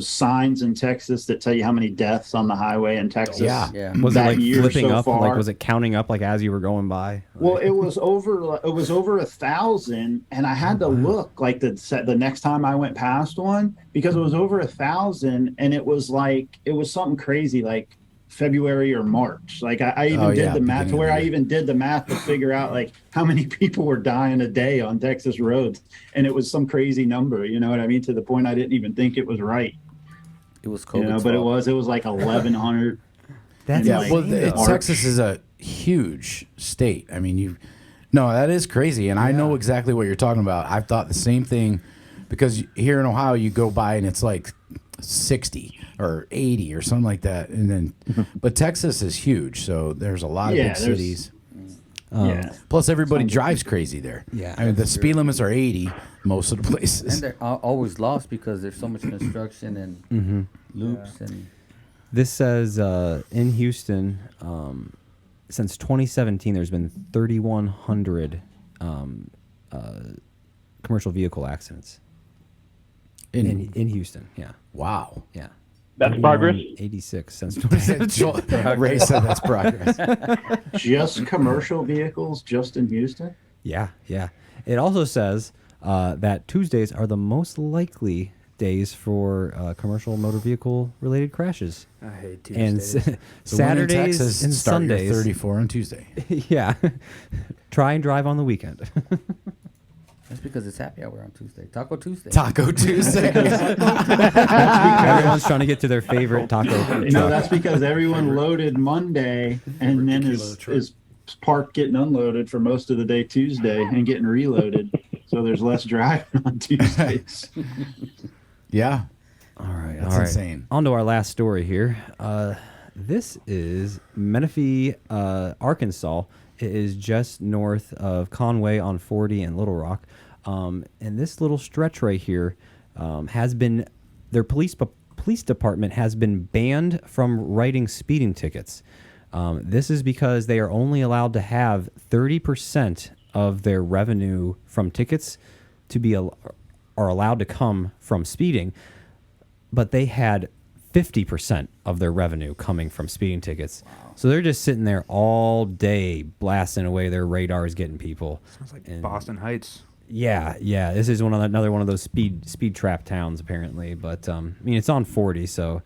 signs in Texas that tell you how many deaths on the highway in Texas. Yeah. Yeah. Was it That like year flipping so up? far. Like was it counting up like as you were going by? Well, it was over 1,000, and I had to look like the next time I went past one because it was over 1,000, and it was something crazy like February or March. Like I even did the math to where I even did the math to figure out like how many people were dying a day on Texas roads, and it was some crazy number. You know what I mean? To the point I didn't even think it was right. It was You COVID. know, but it was like 1,100. That's Yeah, like, well, March. Texas is a huge state. I mean, no, that is crazy, and I know exactly what you're talking about. I've thought the same thing because here in Ohio, you go by and it's like 60 or 80 or something like that, and then, but Texas is huge, so there's a lot of big cities. Yeah. Plus, everybody drives crazy there. Yeah. I mean, the speed limits are 80 most of the places. And they're always lost because there's so much construction and loops and. This says in Houston, since 2017, there's been 3,100 commercial vehicle accidents in Houston. Yeah, Wow. yeah. That's progress. 86 since 2017. Ray said that's progress. Just commercial vehicles, just in Houston. Yeah, yeah. It also says that Tuesdays are the most likely days for commercial motor vehicle related crashes. I hate And Tuesdays. So when in Saturdays Texas, and start your Sundays. 34 on Tuesday. Yeah. Try and drive on the weekend. That's because it's happy hour on Tuesday. Taco Tuesday. Taco Tuesday. Everyone's trying to get to their favorite taco You know, truck. that's because everyone loaded Monday and then is parked getting unloaded for most of the day Tuesday and getting reloaded. So there's less driving on Tuesdays. Yeah. All right, That's all right. insane. On to our last story here. This is Menifee, Arkansas. It is just north of Conway on 40 and Little Rock. And this little stretch right here has been, their police department has been banned from writing speeding tickets. This is because they are only allowed to have 30% of their revenue from tickets to be are allowed to come from speeding, but they had 50% of their revenue coming from speeding tickets. Wow. So they're just sitting there all day blasting away their radars, getting people. Sounds like Boston Heights. Yeah, yeah. This is another one of those speed trap towns apparently, but I mean it's on 40, so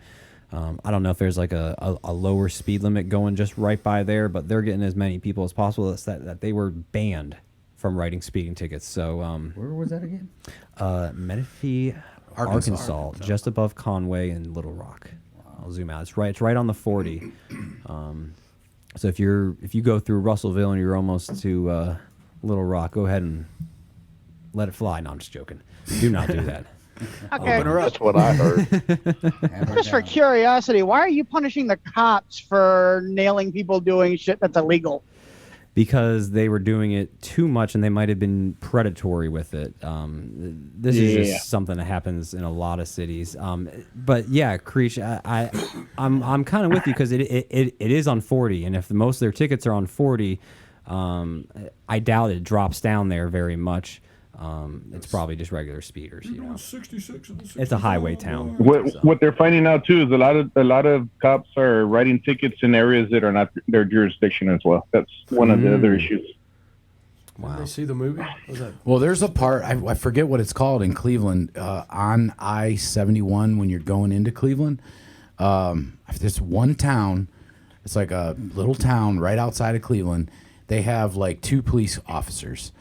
I don't know if there's like a lower speed limit going just right by there, but they're getting as many people as possible that they were banned from writing speeding tickets. So Where was that again? Menifee, Arkansas, just above Conway and Little Rock. I'll zoom out. It's right on the 40. So if you go through Russellville and you're almost to Little Rock, go ahead and let it fly. No, I'm just joking. Do not do that. Okay. That's what I heard. Just for curiosity, why are you punishing the cops for nailing people doing shit that's illegal? Because they were doing it too much and they might have been predatory with it. This is just something that happens in a lot of cities. But yeah, Creech, I'm kind of with you because it is on 40, and if most of their tickets are on 40, I doubt it drops down there very much. It's probably just regular speeders. You know, 66 and it's a highway town. What they're finding out too is a lot of cops are writing tickets in areas that are not their jurisdiction as well. That's one of the other issues. Wow. Did they see the movie? What was that? Well, there's a part, I forget what it's called in Cleveland, on I-71 when you're going into Cleveland. There's one town, it's like a little town right outside of Cleveland. They have like 2 police officers.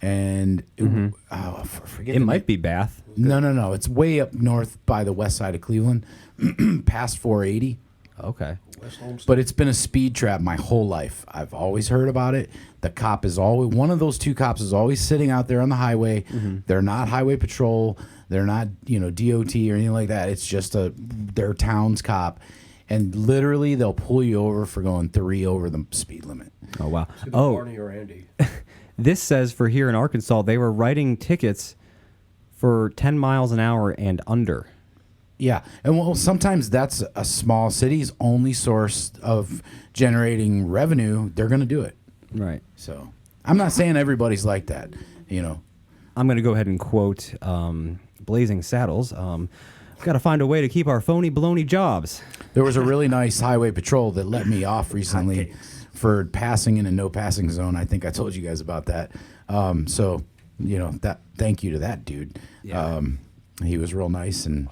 And forget it might be Bath. No. It's way up north by the west side of Cleveland, past 480. Okay. But it's been a speed trap my whole life. I've always heard about it. The cop is always, one of those 2 cops is always sitting out there on the highway. They're not highway patrol. They're not, DOT or anything like that. It's just their town's cop. And literally they'll pull you over for going 3 over the speed limit. Oh, wow. Barney or Andy. This says for here in Arkansas, they were writing tickets for 10 miles an hour and under. Yeah. And well, sometimes that's a small city's only source of generating revenue. They're going to do it. Right. So I'm not saying everybody's like that, I'm going to go ahead and quote Blazing Saddles. Got to find a way to keep our phony baloney jobs. There was a really nice highway patrol that let me off recently for passing in a no passing zone. I think I told you guys about that. So, thank you to that dude. Yeah. He was real nice and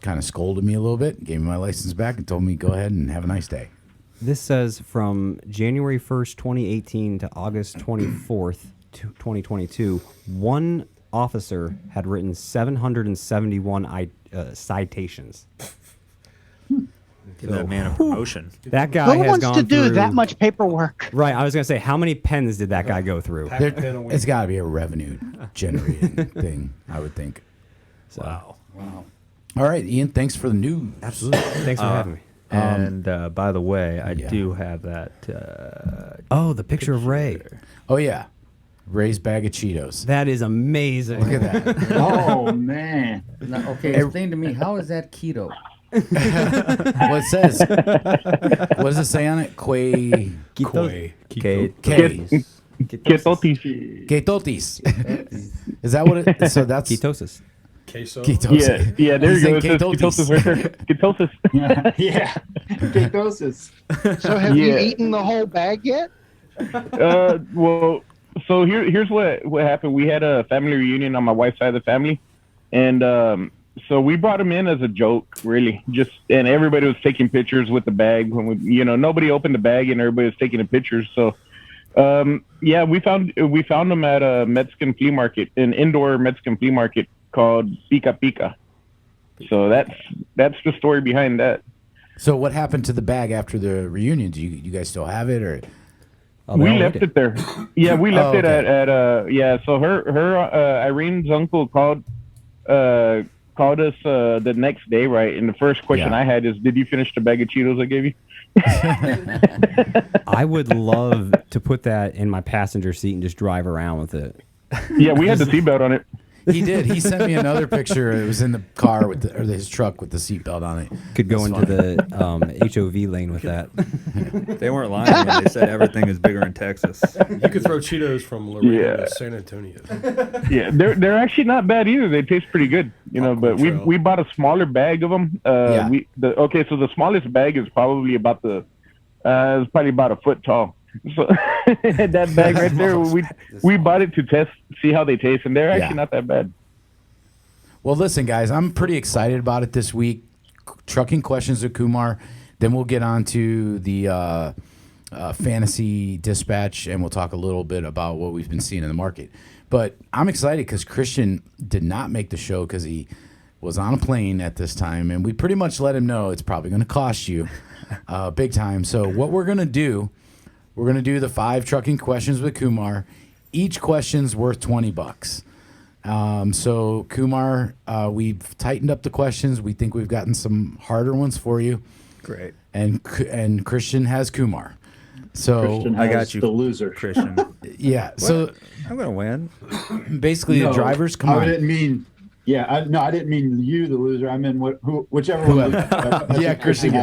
kind of scolded me a little bit, gave me my license back and told me go ahead and have a nice day. This says from January 1st, 2018 to August 24th, 2022, one officer had written 771 citations. Give that man a promotion. That guy Who has wants gone to do through, that much paperwork? Right, I was going to say, how many pens did that guy go through? It's got to be a revenue generating thing, I would think. So. Wow. All right, Ian, thanks for the news. Absolutely. Thanks for having me. And by the way, I do have that. The picture of Ray. Oh, yeah. Ray's bag of Cheetos. That is amazing. Look at that. Oh man. Now, okay, explain to me, how is that keto? Well, it says, what does it say on it? Ketotis. Is that what it? So that's ketosis. Queso. Ketosis. Yeah, there He's you go. saying It says ketosis right there. Ketosis. Yeah. Ketosis. So have you eaten the whole bag yet? Well, so here's what happened. We had a family reunion on my wife's side of the family, and so we brought him in as a joke, really. And everybody was taking pictures with the bag when nobody opened the bag and everybody was taking the pictures. So we found him at a Mexican flea market, an indoor Mexican flea market called Pica Pica. So that's the story behind that. So what happened to the bag after the reunion? Do you guys still have it, or? We left it there. Yeah, we left it at So her Irene's uncle called us the next day, right? And the first question I had is, "Did you finish the bag of Cheetos I gave you?" I would love to put that in my passenger seat and just drive around with it. Yeah, we had the seatbelt on it. He did. He sent me another picture. It was in the car with his truck with the seatbelt on it. Could go into the HOV lane with that. They weren't lying when they said everything is bigger in Texas. You could throw Cheetos from Laredo to San Antonio. Yeah, they're actually not bad either. They taste pretty good, but we bought a smaller bag of them. So the smallest bag is probably about a foot tall. So that bag right there, we bought it to see how they taste, and they're actually not that bad. Well, listen, guys, I'm pretty excited about it this week. Trucking questions with Kumar. Then we'll get on to the fantasy dispatch, and we'll talk a little bit about what we've been seeing in the market. But I'm excited because Christian did not make the show because he was on a plane at this time, and we pretty much let him know it's probably going to cost you big time. So what we're going to do, we're going to do the 5 trucking questions with Kumar. Each question's worth $20. So Kumar, we've tightened up the questions. We think we've gotten some harder ones for you. Great. And Christian has Kumar. So Christian I has got you, the loser. Christian. yeah. So I'm gonna win. basically, the drivers come I on. didn't mean. Yeah, I didn't mean you, the loser. I meant whichever one. Yeah, Christian.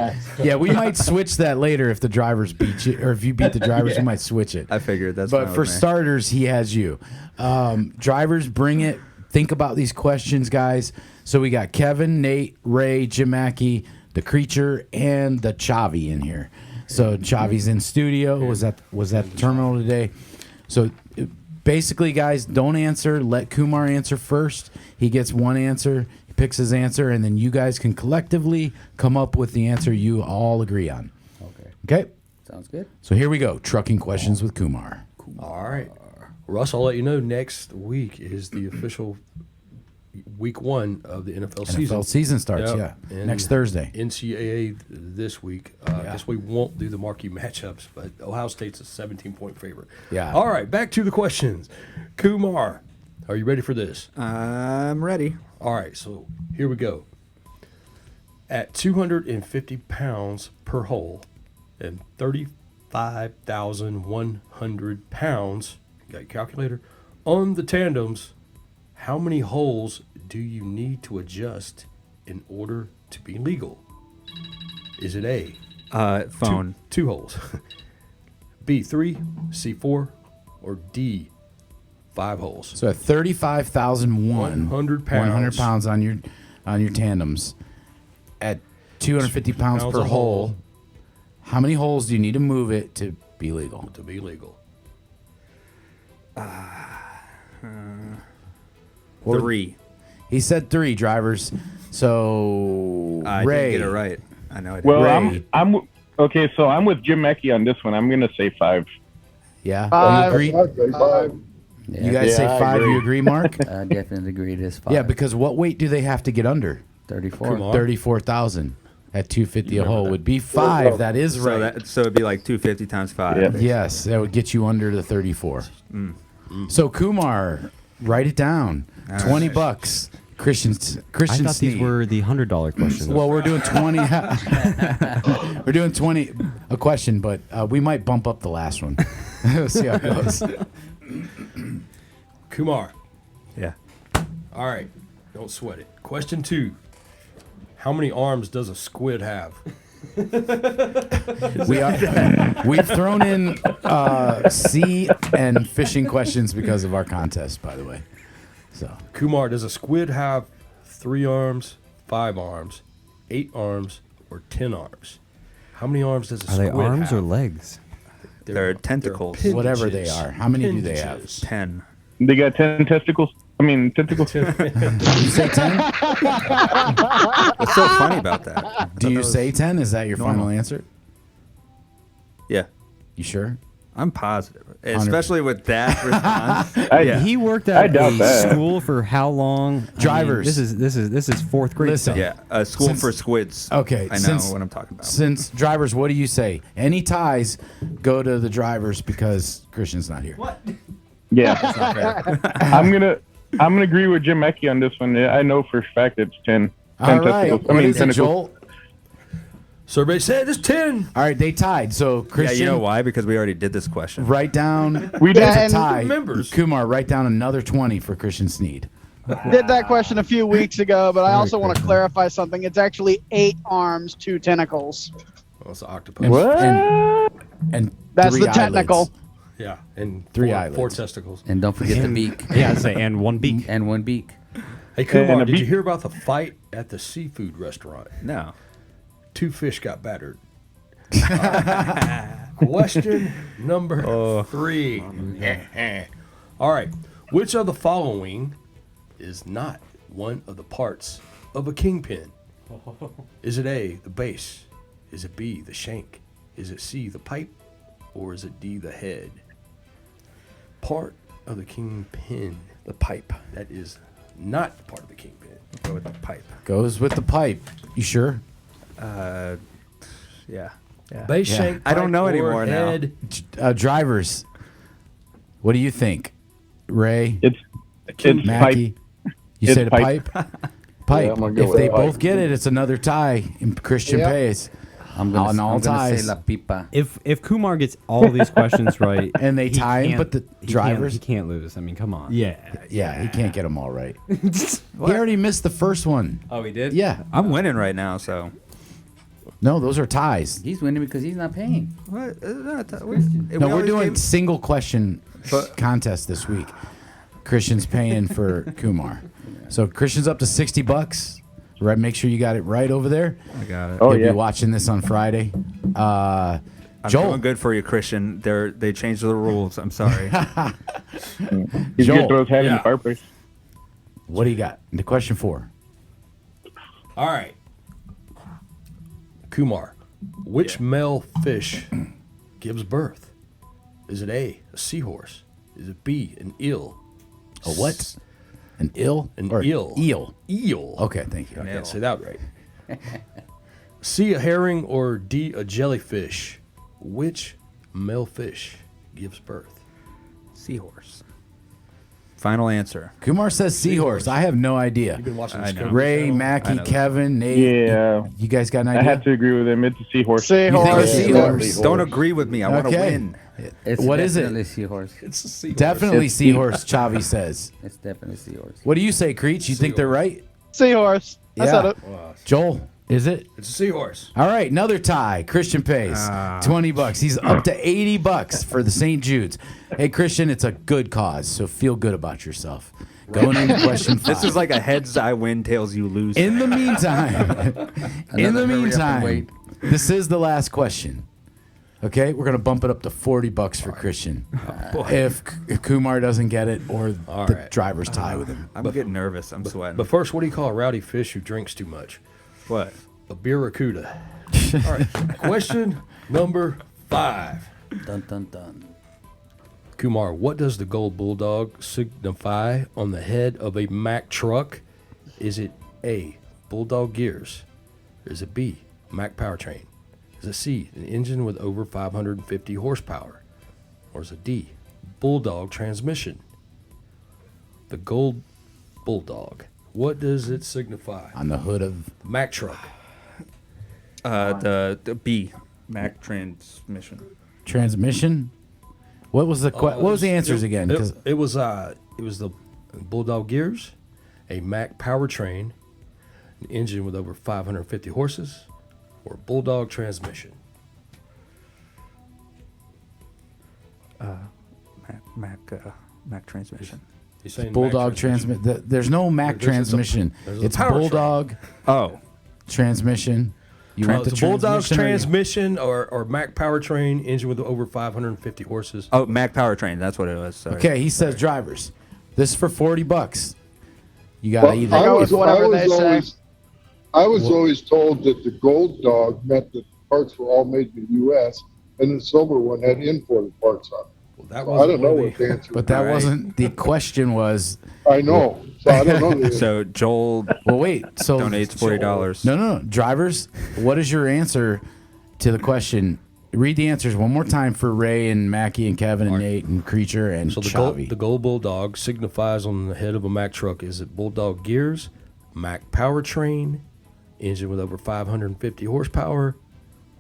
Yeah, we might switch that later if the drivers beat you, or if you beat the drivers, we might switch it. I figured that's. But fine for with me. starters, he has you. Drivers, bring it. Think about these questions, guys. So we got Kevin, Nate, Ray, Jim Mackey, the Creature, and the Chavi in here. So Chavi's in studio. Was at the terminal today. So basically, guys, don't answer. Let Kumar answer first. He gets one answer. He picks his answer, and then you guys can collectively come up with the answer you all agree on. Okay? Sounds good. So here we go. Trucking questions with Kumar. All right. Russ, I'll let you know next week is the official week 1 of the NFL season. NFL season starts, Yep. yeah. And Next Thursday. NCAA this week. I guess we won't do the marquee matchups, but Ohio State's a 17-point favorite. Yeah. All right, back to the questions. Kumar, are you ready for this? I'm ready. All right, so here we go. At 250 pounds per hole and 35,100 pounds, you got your calculator, on the tandems, how many holes do you need to adjust in order to be legal? Is it A? Phone. Two holes. B, 3, C, 4, or D, 5 holes? So at 35,001, 100 pounds. 100 pounds on your tandems, at 250 pounds per a hole, how many holes do you need to move it to be legal? To be legal. 3. He said 3 drivers. So I Ray, didn't get it right. I know I did. Well, Ray. I'm okay. So I'm with Jim Mackey on this one. I'm gonna say 5. Yeah, Five. you agree? You guys say Yeah, I 5. agree. You agree, Mark? I definitely agree it is 5. Yeah, because what weight do they have to get under? 34. Come on. 34,000 at 250 a remember hole that. would be 5. That is So right. so it'd be like 250 times 5. Yeah. Yes, that would get you under the 34. So Kumar, write it down. $20. Christian I thought these Sneed. were the $100 questions. Well, we're doing 20. We're doing 20 a question, but we might bump up the last one. We'll see how it goes. Kumar. Yeah. All right. Don't sweat it. Question 2. How many arms does a squid have? We've thrown in sea and fishing questions because of our contest, by the way. So Kumar, does a squid have 3 arms, 5 arms, 8 arms, or 10 arms? How many arms does a Are squid they arms have? or legs? They're tentacles. whatever they appendages. are, how many do they have? Appendages. 10. They got 10 testicles. I mean tentacles. You say 10? What's so funny about that? Do you say 10? Is that your final Normal. answer? Yeah. You sure? I'm positive. Especially with that response. I, He worked I at doubt a that. school for how long? I mean, Drivers. this is 4th grade. Listen. stuff. Yeah. A school Since- for squids. Okay, I know since- what I'm talking about. Since drivers, what do you say? Any ties, go to the drivers because Christian's not here. yeah. Not fair. I'm gonna agree with Jim Mackey on this one. Yeah, I know for a fact it's 10. 10 All right. testicles. What is it, tentacles. Joel? Survey said it's 10. All right, they tied. So Yeah, Christian, you know why? Because we already did this question. write down. We It's did. a and- tie. Members. Kumar, write down another 20 for Christian Sneed. Did that question a few weeks ago, but I also want to clarify something. It's actually 8 arms, 2 tentacles. Well, it's an octopus. What? And That's 3 the technical. eyelids. Yeah, and 3 4 eyelids. testicles. And don't forget the beak. Yeah, I'd say, and one beak. And one beak. Hey, Kumar, And a did you beak. hear about the fight at the seafood restaurant? No. 2 fish got battered. Question number 3. All right. Which of the following is not one of the parts of a kingpin? Is it A, the base? Is it B, the shank? Is it C, the pipe? or is it D, the head? Part of the kingpin. The pipe. That is not part of the kingpin. Go with the pipe. Goes with the pipe. You sure? Yeah. Base Yeah. shank. I don't know pipe, or anymore now. head. Drivers, what do you think? Ray, It's Mackie? pipe. You It's said a pipe? pipe. Pipe. Yeah, I'm gonna go If with they pipe. both get it, it's another tie in Christian Yep. pays. I'm gonna, On all I'm gonna say ties. La Pipa. If Kumar gets all these questions right, And they he tie him, can't- but the he drivers- can't lose. I mean, come on. Yeah, he can't get them all right. He already missed the first one. Oh, he did. Yeah. I'm winning right now, so. No, those are ties. He's winning because he's not paying. What? No, we're doing single question contest this week. Christian's paying for Kumar. So Christian's up to $60. Right, make sure you got it right over there. I got it. Oh, You'll yeah. be watching this on Friday. I'm Joel, doing good for you, Christian. They changed the rules. I'm sorry. He's Joel. good throws head in Yeah. the fireplace. what do you got? The question 4. All right. Kumar, which male fish gives birth? Is it A, a seahorse? Is it B, an eel? A what? An eel? An Or eel. Eel. Eel. Okay, thank you. I can't say that right. C, a herring, or D, a jellyfish? Which male fish gives birth? Seahorse. Final answer. Kumar says seahorse. I have no idea. You've been watching I know. Discovery Ray, Channel? I Mackie, know. Kevin, Nate. Yeah. You guys got an I idea? had to agree with him. It's a seahorse. You think Seahorse. it's seahorse? Don't agree with me. I want to Okay. win. It's What is it? definitely seahorse. It's a seahorse. Definitely seahorse, Chavi says. It's definitely seahorse. What do you say, Creech? You think they're right? Seahorse. I said it. Joel, is it? It's a seahorse. All right, another tie. Christian pays $20. He's up to $80 for the St. Jude's. Hey, Christian, it's a good cause, so feel good about yourself. Going into question 5. This is like a heads I win, tails you lose. In the meantime, Another hurry up and wait. this is the last question. Okay, we're gonna bump it up to $40 for Christian. If Kumar doesn't get it, or the right. drivers tie with him. I'm getting nervous. I'm sweating. But first, what do you call a rowdy fish who drinks too much? What? A barracuda. All right. Question number 5. Dun dun dun. Kumar, what does the gold bulldog signify on the head of a Mack truck? Is it A, bulldog gears? Or is it B, Mack powertrain? Is it C, an engine with over 550 horsepower? Or is it D, bulldog transmission? The gold bulldog, what does it signify? On the hood of Mack truck. The B, Mac transmission. transmission. What was the what was the answers again? 'Cause It was the bulldog gears, a Mack powertrain, an engine with over 550 horses, or bulldog transmission. Mac transmission. He's saying bulldog Mack transmission. transmit. There's no Mac There's a- transmission. there's a It's powertrain. bulldog Oh, transmission. You want The bulldog's transmission or- transmission or Mack powertrain, engine with over 550 horses. oh, Mac powertrain. That's what it was. Sorry. Okay, he says drivers. This is for $40. You gotta Well, either. I go with whatever they say. I was always told that the gold dog meant that the parts were all made in the U.S. and the silver one had imported parts on it. Well, that So I wasn't don't know one of what the answer But that All right. wasn't the question. Was I know. So I don't know. The So Joel well, wait. So donates $40. No. Drivers, what is your answer to the question? Read the answers one more time for Ray and Mackie and Kevin and Nate and Creature and So Chavi. the gold bulldog signifies on the head of a Mack truck. Is it bulldog gears, Mack powertrain, engine with over 550 horsepower,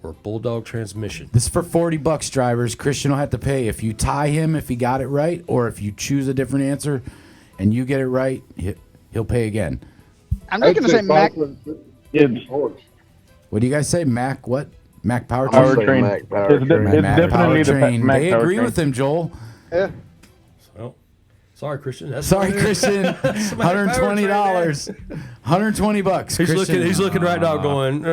or bulldog transmission? This is for $40, drivers. Christian will have to pay if you tie him if he got it right, or if you choose a different answer and you get it right, he'll pay again. I'm not going to say Mac. It's What do you guys say, Mac? What? Mac powertrain. powertrain. Mac It's, powertrain. it's Mac definitely the powertrain. Mac They powertrain. agree with him, Joel. Yeah. Well, sorry, Christian. That's Sorry, what it is. Christian. Mac $120. $120. He's looking right now, going.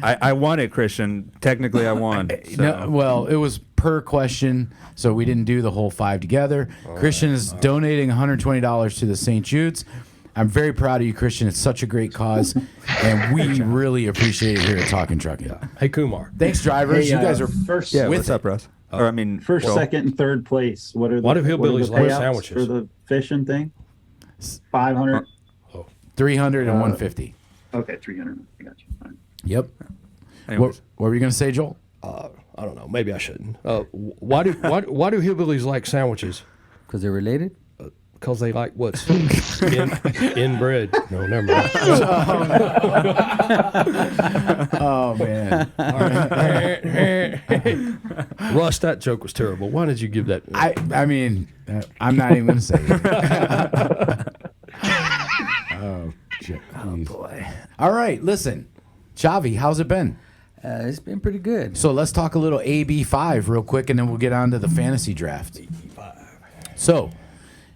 I won it, Christian. Technically, I won. So. No, well, it was per question, so we didn't do the whole 5 together. Christian is donating $120 to the St. Jude's. I'm very proud of you, Christian. It's such a great cause, and we really appreciate it here at Talkin Truckin. Hey, Kumar. Thanks, drivers. Hey, you guys are first. Yeah, with what's it. up, Russ? Or I mean, First, Joel. second, and third place. What are the, Why do hillbillies like payouts sandwiches? for the fishing thing? 500. 300 and 150. Okay, 300. I got you. All right. Yep. Anyways. What were you going to say, Joel? I don't know. Maybe I shouldn't. Why do hillbillies like sandwiches? Because they're related? Because they like what's inbred. No, never mind. Oh, man. Russ, that joke was terrible. Why did you give that? I mean, I'm not even going to say it. Oh, boy. All right, listen. Chavi, how's it been? It's been pretty good. So let's talk a little AB5 real quick, and then we'll get on to the fantasy draft. AB5. So,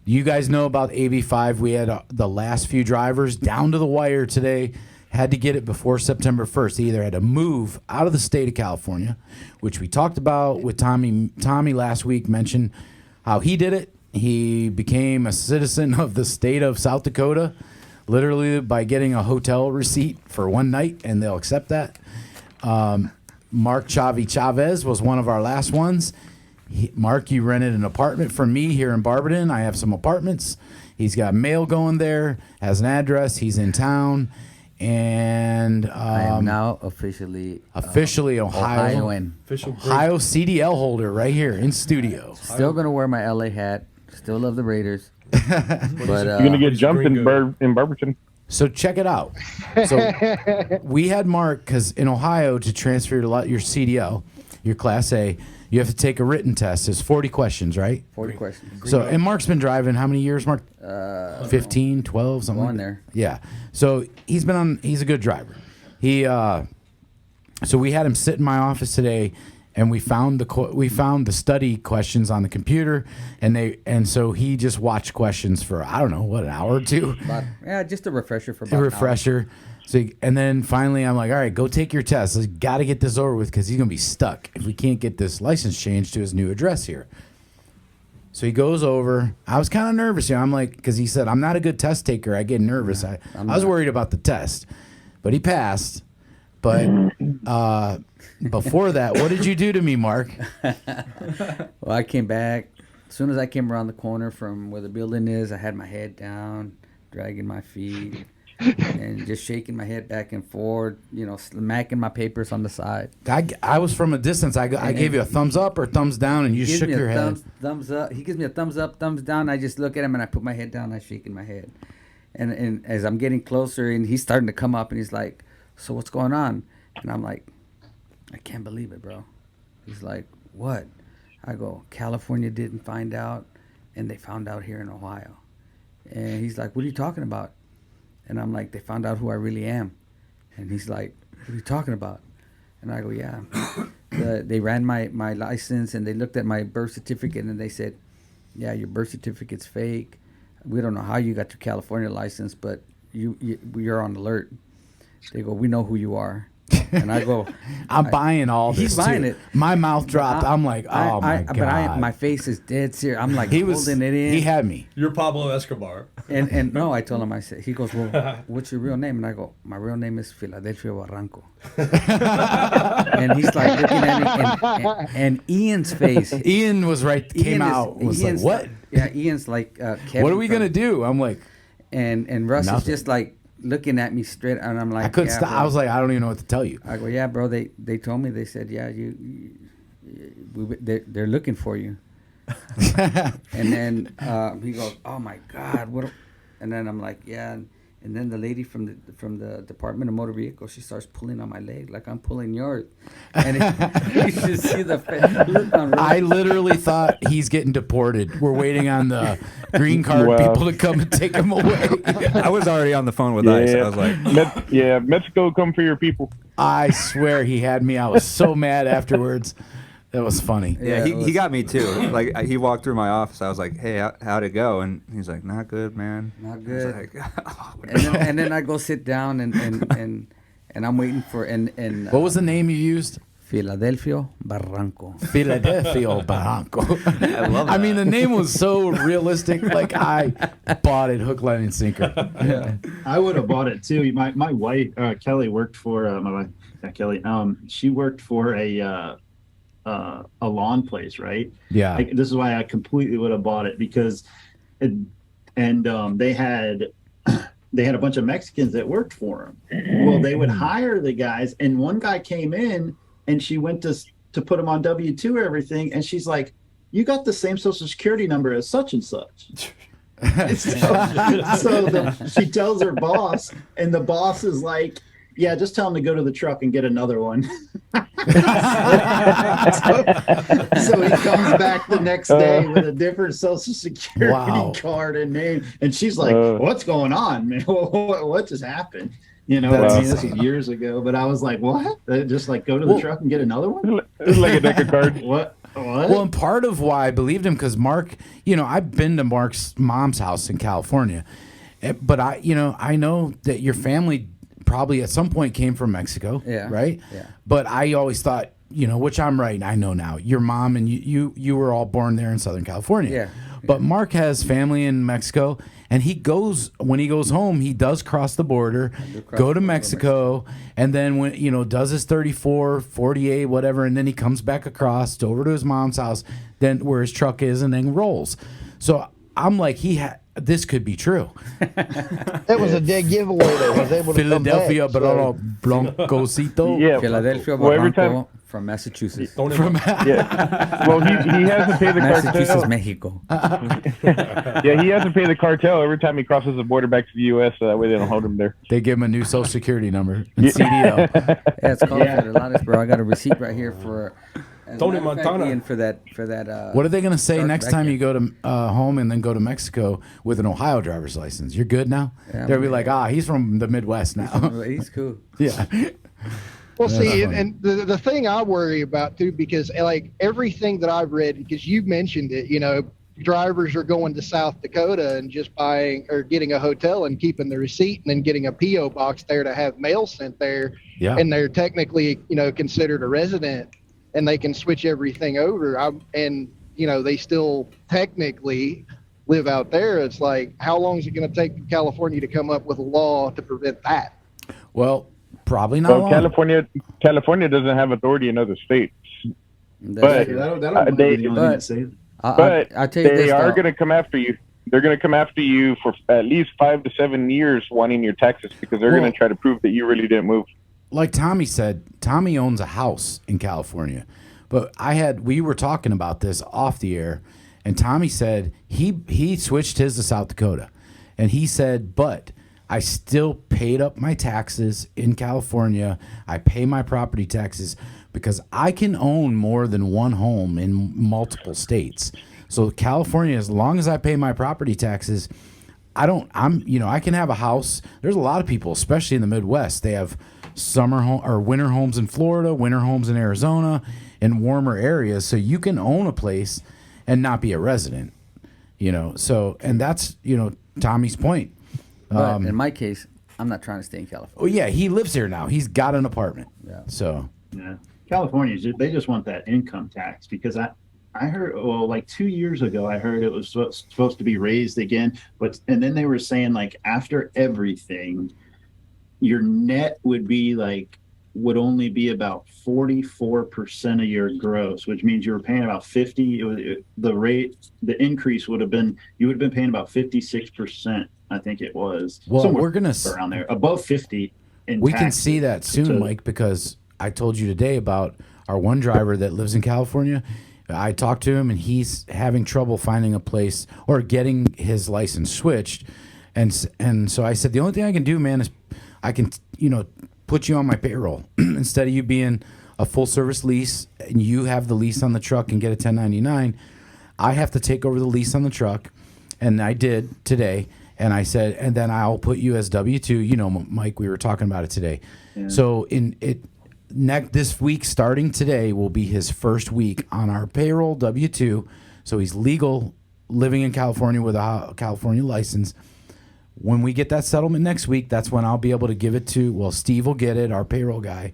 you guys know about AB5. We had the last few drivers down to the wire today. Had to get it before September 1st. They either had to move out of the state of California, which we talked about with Tommy. Tommy last week mentioned how he did it. He became a citizen of the state of South Dakota, literally by getting a hotel receipt for one night, and they'll accept that. Mark Chavez was one of our last ones. Mark, you rented an apartment from me here in Barberton. I have some apartments. He's got mail going there, has an address. He's in town. And I am now officially Ohioan. Ohio CDL holder right here in studio. Still going to wear my LA hat. Still love the Raiders. But You're going to get jumped in Barberton. So check it out. So we had Mark, because in Ohio, to transfer your CDL, your Class A, you have to take a written test. It's 40 questions, right? 40 questions. So, and Mark's been driving how many years, Mark? 15, 12, something like that. there. Yeah. So he's a good driver. So we had him sit in my office today, and we found the study questions on the computer, and so he just watched questions for, I don't know, what, an hour or two? Just a refresher for about A refresher. So, and then finally, I'm like, all right, go take your test. Let's got to get this over with, because he's going to be stuck if we can't get this license changed to his new address here. So he goes over. I was kind of nervous here. I'm like, because he said, I'm not a good test taker. I get nervous. I was worried about the test. But he passed. But before that, what did you do to me, Mark? Well, I came back. As soon as I came around the corner from where the building is, I had my head down, dragging my feet, and just shaking my head back and forth, smacking my papers on the side. I was from a distance. I gave you a thumbs up or thumbs down, and you shook your head. Thumbs up. He gives me a thumbs up, thumbs down. I just look at him, and I put my head down. I'm shaking my head. And as I'm getting closer, and he's starting to come up, and he's like, so what's going on? And I'm like, I can't believe it, bro. He's like, what? I go, California didn't find out, and they found out here in Ohio. And he's like, what are you talking about? And I'm like, they found out who I really am. And he's like, what are you talking about? And I go, yeah. They ran my license, and they looked at my birth certificate, and they said, yeah, your birth certificate's fake. We don't know how you got your California license, but you're on alert. They go, we know who you are. And I go, I'm buying all this. He's buying too. it. My mouth dropped. I'm like, oh my God. But my face is dead serious. I'm like holding it in. He had me. You're Pablo Escobar. And no, I told him, I said, he goes, well, what's your real name? And I go, my real name is Philadelphia Barranco. And he's like looking at me, and Ian's face. Ian was right, came out, was like, what? Yeah, Ian's like, Kevin, what are we going to do? I'm like. And Russ is just like, looking at me straight, and I'm like, I couldn't stop. Bro. I was like, I don't even know what to tell you. I go, yeah, bro. They told me. They said, yeah, they're looking for you. And then he goes, oh my God, what? And then I'm like, yeah. And then the lady from the Department of Motor Vehicles, she starts pulling on my leg like I'm pulling yours. And you should see the look on. I literally thought he's getting deported. We're waiting on the green card people to come and take him away. I was already on the phone with ICE. I was like, Mexico, come for your people. I swear he had me. I was so mad afterwards. That was funny. Yeah, he got me too. Like he walked through my office. I was like, "Hey, how'd it go?" And he's like, "Not good, man." Not good. Like, oh, and then I go sit down and I'm waiting for and what was the name you used? Philadelphia Barranco. Philadelphia Barranco. I love that. I mean, the name was so realistic. Like, I bought it hook, line, and sinker. Yeah. I would have bought it too. My wife Kelly worked for my wife Kelly. She worked for a lawn place, right? Yeah. This is why I completely would have bought it because, they had a bunch of Mexicans that worked for them. Well, they would hire the guys, and one guy came in, and she went to put him on W-2 or everything, and she's like, "You got the same social security number as such and such." She tells her boss, and the boss is like, "Yeah, just tell him to go to the truck and get another one." so he comes back the next day with a different social security card and name, and she's like, "What's going on, man? What just happened?" You know, this was years ago, but I was like, "What? Just like go to the truck and get another one?" It's like a deck of cards. What? Well, and part of why I believed him, because Mark, I've been to Mark's mom's house in California, but I know that your family probably at some point came from Mexico, right? Yeah. But I always thought, which I'm right, I know now, your mom and you were all born there in Southern California. Yeah. But Mark has family in Mexico, and when he goes home, he does cross the border, go to Mexico, and then when, does his 34, 48, whatever, and then he comes back across over to his mom's house, then where his truck is, and then rolls. So I'm like, this could be true. That was a dead giveaway that was able to Philadelphia, come back, but Blancosito. Yeah. Philadelphia Well, every Barranco time- from Massachusetts. Yeah. Well, he has to pay the Massachusetts, cartel. Mexico. Yeah, he has to pay the cartel every time he crosses the border back to the U.S. So that way they don't hold him there. They give him a new social security number and CDL. Yeah, it's called Federales, bro. I got a receipt right here for Tony Montana. and for that. What are they going to say start next back time in. you go to home and then go to Mexico with an Ohio driver's license? You're good now? Yeah, They'll be like, he's from the Midwest now. He's cool. Yeah. Well, That's see, funny. and the thing I worry about too, because like everything that I've read, because you mentioned it, drivers are going to South Dakota and just buying or getting a hotel and keeping the receipt and then getting a P.O. box there to have mail sent there. Yeah. And they're technically, considered a resident and they can switch everything over. They still technically live out there. It's like, how long is it going to take California to come up with a law to prevent that? Well, probably not Well, long. California doesn't have authority in other states. But That'll they- be the only thing to say. But I'll tell you they this, are though. going to come after you. They're going to come after you for at least 5 to 7 years wanting your taxes because they're Well- going to try to prove that you really didn't move. Like Tommy said, Tommy owns a house in California. But we were talking about this off the air, and Tommy said he switched his to South Dakota. And he said, but I still paid up my taxes in California. I pay my property taxes because I can own more than one home in multiple states. So California, as long as I pay my property taxes, I can have a house. There's a lot of people, especially in the Midwest, they have summer home or winter homes in Florida, winter homes in Arizona, in warmer areas. So you can own a place and not be a resident, So, and that's, Tommy's point. But in my case, I'm not trying to stay in California. Oh yeah, he lives here now. He's got an apartment. Yeah. So Yeah, California, they just want that income tax because I heard, like 2 years ago, I heard it was supposed to be raised again, and then they were saying like after everything, your net would only be about 44% of your gross, which means you were paying about 50. The increase would have been, you would have been paying about 56%. I think it was. Well, somewhere we're gonna around there, above 50. We can see that soon, Mike, because I told you today about our one driver that lives in California. I talked to him, and he's having trouble finding a place or getting his license switched. And so I said, the only thing I can do, man, is I can, put you on my payroll instead of you being a full service lease and you have the lease on the truck and get a 1099. I have to take over the lease on the truck, and I did today. And I said, and then I'll put you as W-2. Mike, we were talking about it today. Yeah. So this week, starting today, will be his first week on our payroll, W-2. So he's legal, living in California with a California license. When we get that settlement next week, that's when I'll be able to give it to, Steve will get it, our payroll guy.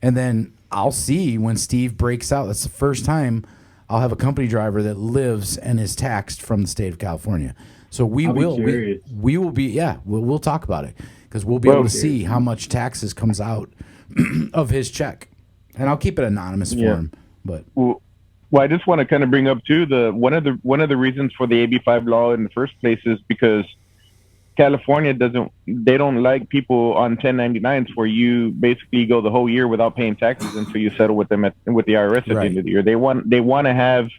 And then I'll see when Steve breaks out. That's the first time I'll have a company driver that lives and is taxed from the state of California. So we will be we'll talk about it because we'll be able to see how much taxes comes out of his check, and I'll keep it anonymous for him. But well, I just want to kind of bring up too one of the reasons for the AB5 law in the first place is because California don't like people on 1099s where you basically go the whole year without paying taxes until you settle with them with the IRS at the end of the year. They want to have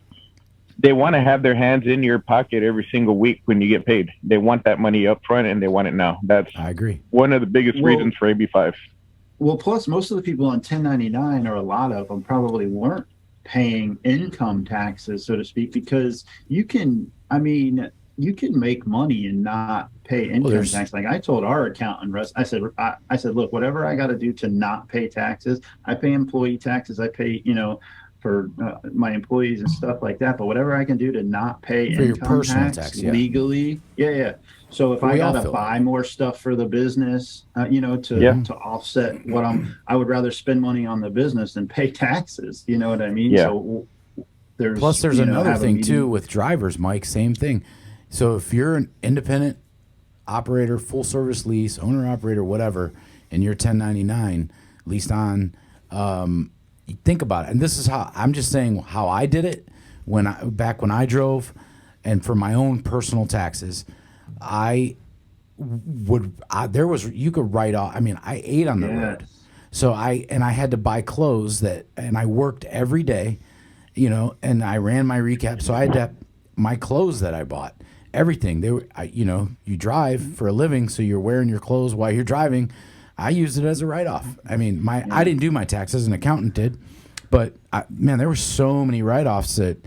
their hands in your pocket every single week when you get paid. They want that money up front and they want it now. I agree. One of the biggest reasons for AB5. Well, plus most of the people on 1099, or a lot of them, probably weren't paying income taxes, so to speak, because you can make money and not pay income tax. Like I told our accountant, I said, look, whatever I got to do to not pay taxes, I pay employee taxes, I pay, for my employees and stuff like that. But whatever I can do to not pay for income your personal tax legally, So if I gotta buy more stuff for the business, to offset what I would rather spend money on the business than pay taxes. You know what I mean? Yeah. So there's another thing too with drivers, Mike. Same thing. So if you're an independent operator, full service lease, owner operator, whatever, and you're 1099 leased on, you think about it. And this is how I'm just saying how I did it back when I drove, and for my own personal taxes, you could write off. I mean, I ate on the road, so I had to buy clothes and I worked every day, and I ran my recap. So I had to my clothes that I bought. Everything you drive for a living, so you're wearing your clothes while you're driving. I used it as a write-off. I mean, I didn't do my taxes; an accountant did, but there were so many write-offs that.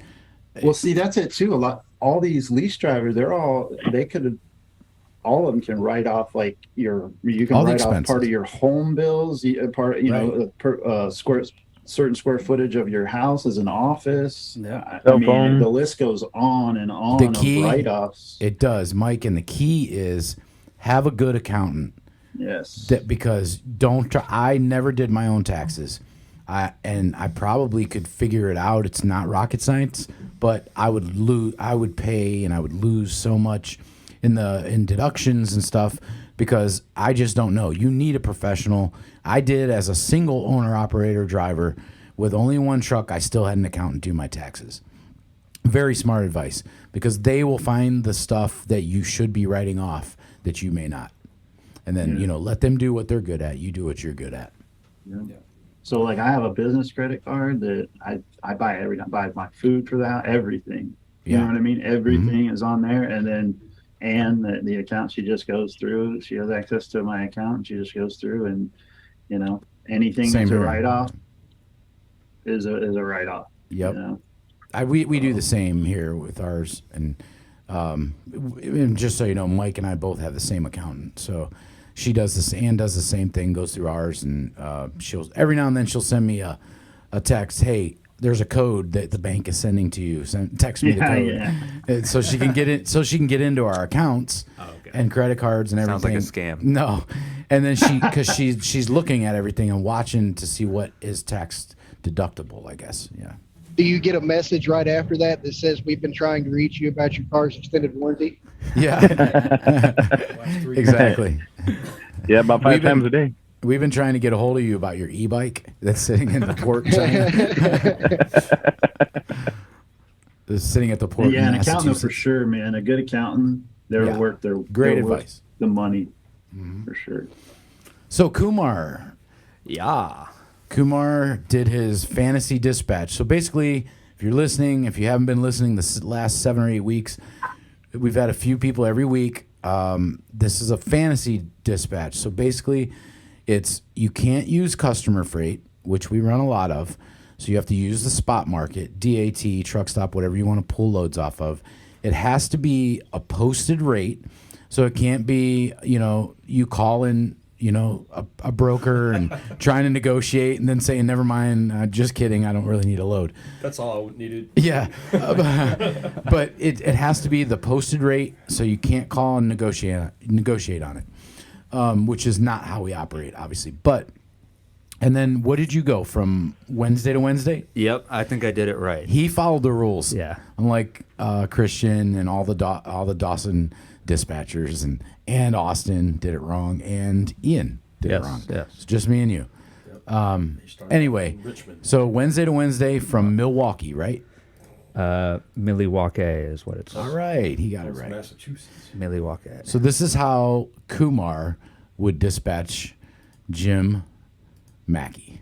Well, see, that's it too. All these lease drivers, all of them can write off you can write off part of your home bills, certain square footage of your house as an office. Yeah. I mean, the list goes on and on of write-offs. It does, Mike, and the key is have a good accountant. Yes. Because I never did my own taxes. I probably could figure it out. It's not rocket science, but I would pay and I would lose so much in deductions and stuff because I just don't know. You need a professional. I did as a single owner operator driver with only one truck. I still had an accountant do my taxes. Very smart advice because they will find the stuff that you should be writing off that you may not. And then, let them do what they're good at. You do what you're good at. Yeah. So I have a business credit card that I buy everything. I buy my food for the house, everything. You know what I mean? Everything is on there. And then Anne, the account, she just goes through. She has access to my account. And she just goes through and, anything that's a write-off is a write-off. Yep. We do the same here with ours. And just so you know, Mike and I both have the same accountant. So she does this. Ann does the same thing. Goes through ours, and she'll every now and then she'll send me a text. Hey, there's a code that the bank is sending to you. Text me the code, so she can get it. So she can get into our accounts and credit cards and everything. Sounds like a scam. No, and then because she's looking at everything and watching to see what is tax deductible. I guess. Yeah. Do you get a message right after that says we've been trying to reach you about your car's extended warranty? Yeah. Exactly. Yeah, about 5 times a day. We've been trying to get a hold of you about your e-bike that's sitting in the port. It's sitting at the port. Yeah, an accountant for sure, man. A good accountant. They're worth their great advice. The money, for sure. So Kumar. Yeah. Kumar did his fantasy dispatch. So basically, if you're listening, if you haven't been listening the last 7 or 8 weeks, we've had a few people every week. This is a fantasy dispatch. So basically, you can't use customer freight, which we run a lot of. So you have to use the spot market, DAT, truck stop, whatever you want to pull loads off of. It has to be a posted rate. So it can't be, you call in, a broker and trying to negotiate and then saying, never mind, just kidding, I don't really need a load. That's all I needed. Yeah. But it has to be the posted rate, so you can't call and negotiate on it, which is not how we operate, obviously. But And then what did you go from Wednesday to Wednesday? Yep, I think I did it right. He followed the rules. Yeah. Unlike Christian and all the Dawson dispatchers and Austin did it wrong, and Ian did it wrong. Yes. It's just me and you. Anyway, so Wednesday to Wednesday from Milwaukee, right? Milwaukee is what it's. All right, he got it right. Massachusetts. Milwaukee. So this is how Kumar would dispatch Jim Mackey.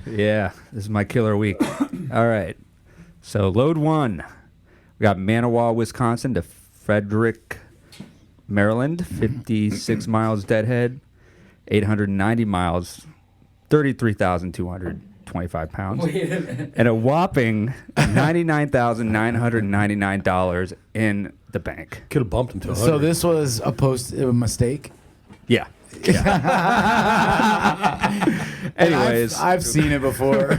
Yeah, this is my killer week. All right. So load 1. We got Manawa, Wisconsin to Frederick, Maryland, 56 miles deadhead, 890 miles, 33,225 pounds, and a whopping $99,999 in the bank. Could have bumped him to 100. So this was a mistake? Yeah. Anyways, I've seen it before.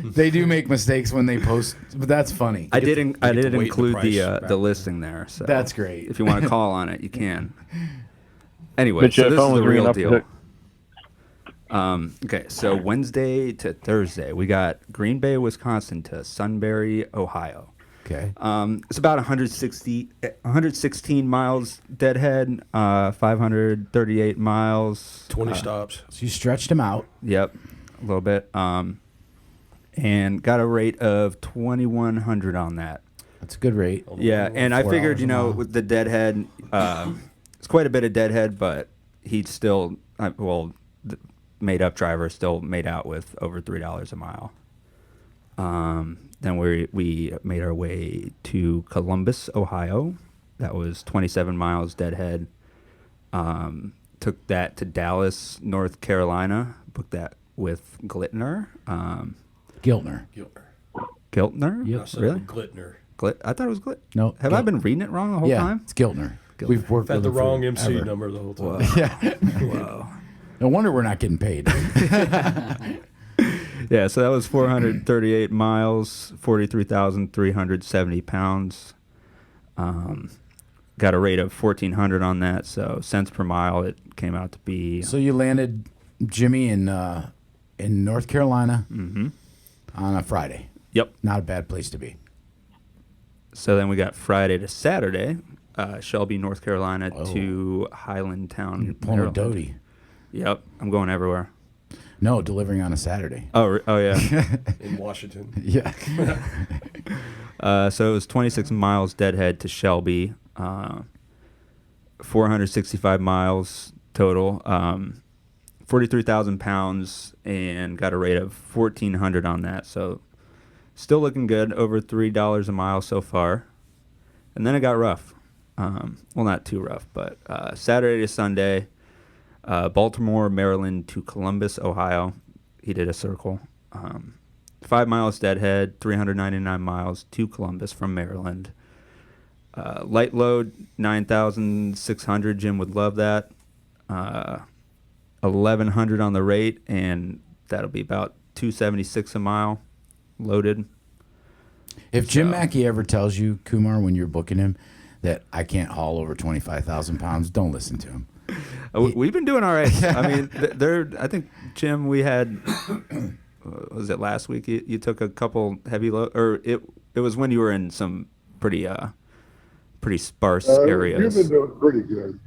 They do make mistakes when they post, but that's funny. I did wait include the the listing there. So That's great. If you want to call on it, you can. Anyway, But so your this phone is the was ringing real up deal. Okay, so Wednesday to Thursday, we got Green Bay, Wisconsin to Sunbury, Ohio. Okay. It's about 116 miles deadhead, 538 miles. 20 stops. So you stretched him out. Yep, a little bit. And got a rate of 2,100 on that. That's a good rate. Yeah, and I figured, $4 a mile. with the deadhead, it's quite a bit of deadhead, but he'd still, the made up driver still made out with over $3 a mile. Then we made our way to Columbus, Ohio. That was 27 miles deadhead. Took that to Dallas, North Carolina. Booked that with Glittner. Giltner. Giltner? Yep. Really? Glittner. I thought it was Glit. No. Have I been reading it wrong the whole Yeah, time? it's Giltner. We've worked Had with the him wrong MC forever. number the whole time. Yeah. Whoa. No wonder we're not getting paid. Yeah, so that was 438 miles, 43,370 pounds. Got a rate of 1,400 on that, so cents per mile it came out to be. So you landed Jimmy in North Carolina on a Friday. Yep. Not a bad place to be. So then we got Friday to Saturday, Shelby, North Carolina to Highlandtown. You're pulling a Maryland. Doty. Yep, I'm going everywhere. No, delivering on a Saturday. Oh yeah. In Washington. Yeah. So it was 26 miles deadhead to Shelby, 465 miles total, 43,000 pounds, and got a rate of 1,400 on that. So still looking good, over $3 a mile so far. And then it got rough. Well, not too rough, but Saturday to Sunday, Baltimore, Maryland to Columbus, Ohio. He did a circle. 5 miles deadhead, 399 miles to Columbus from Maryland. Light load, 9,600. Jim would love that. 1,100 on the rate, and that'll be about 276 a mile loaded. If Jim Mackey ever tells you, Kumar, when you're booking him, that I can't haul over 25,000 pounds, don't listen to him. We've been doing all right. I mean, I think, Jim, we had, was it last week? You took a couple heavy load, or it was when you were in some pretty sparse areas. You've been doing pretty good.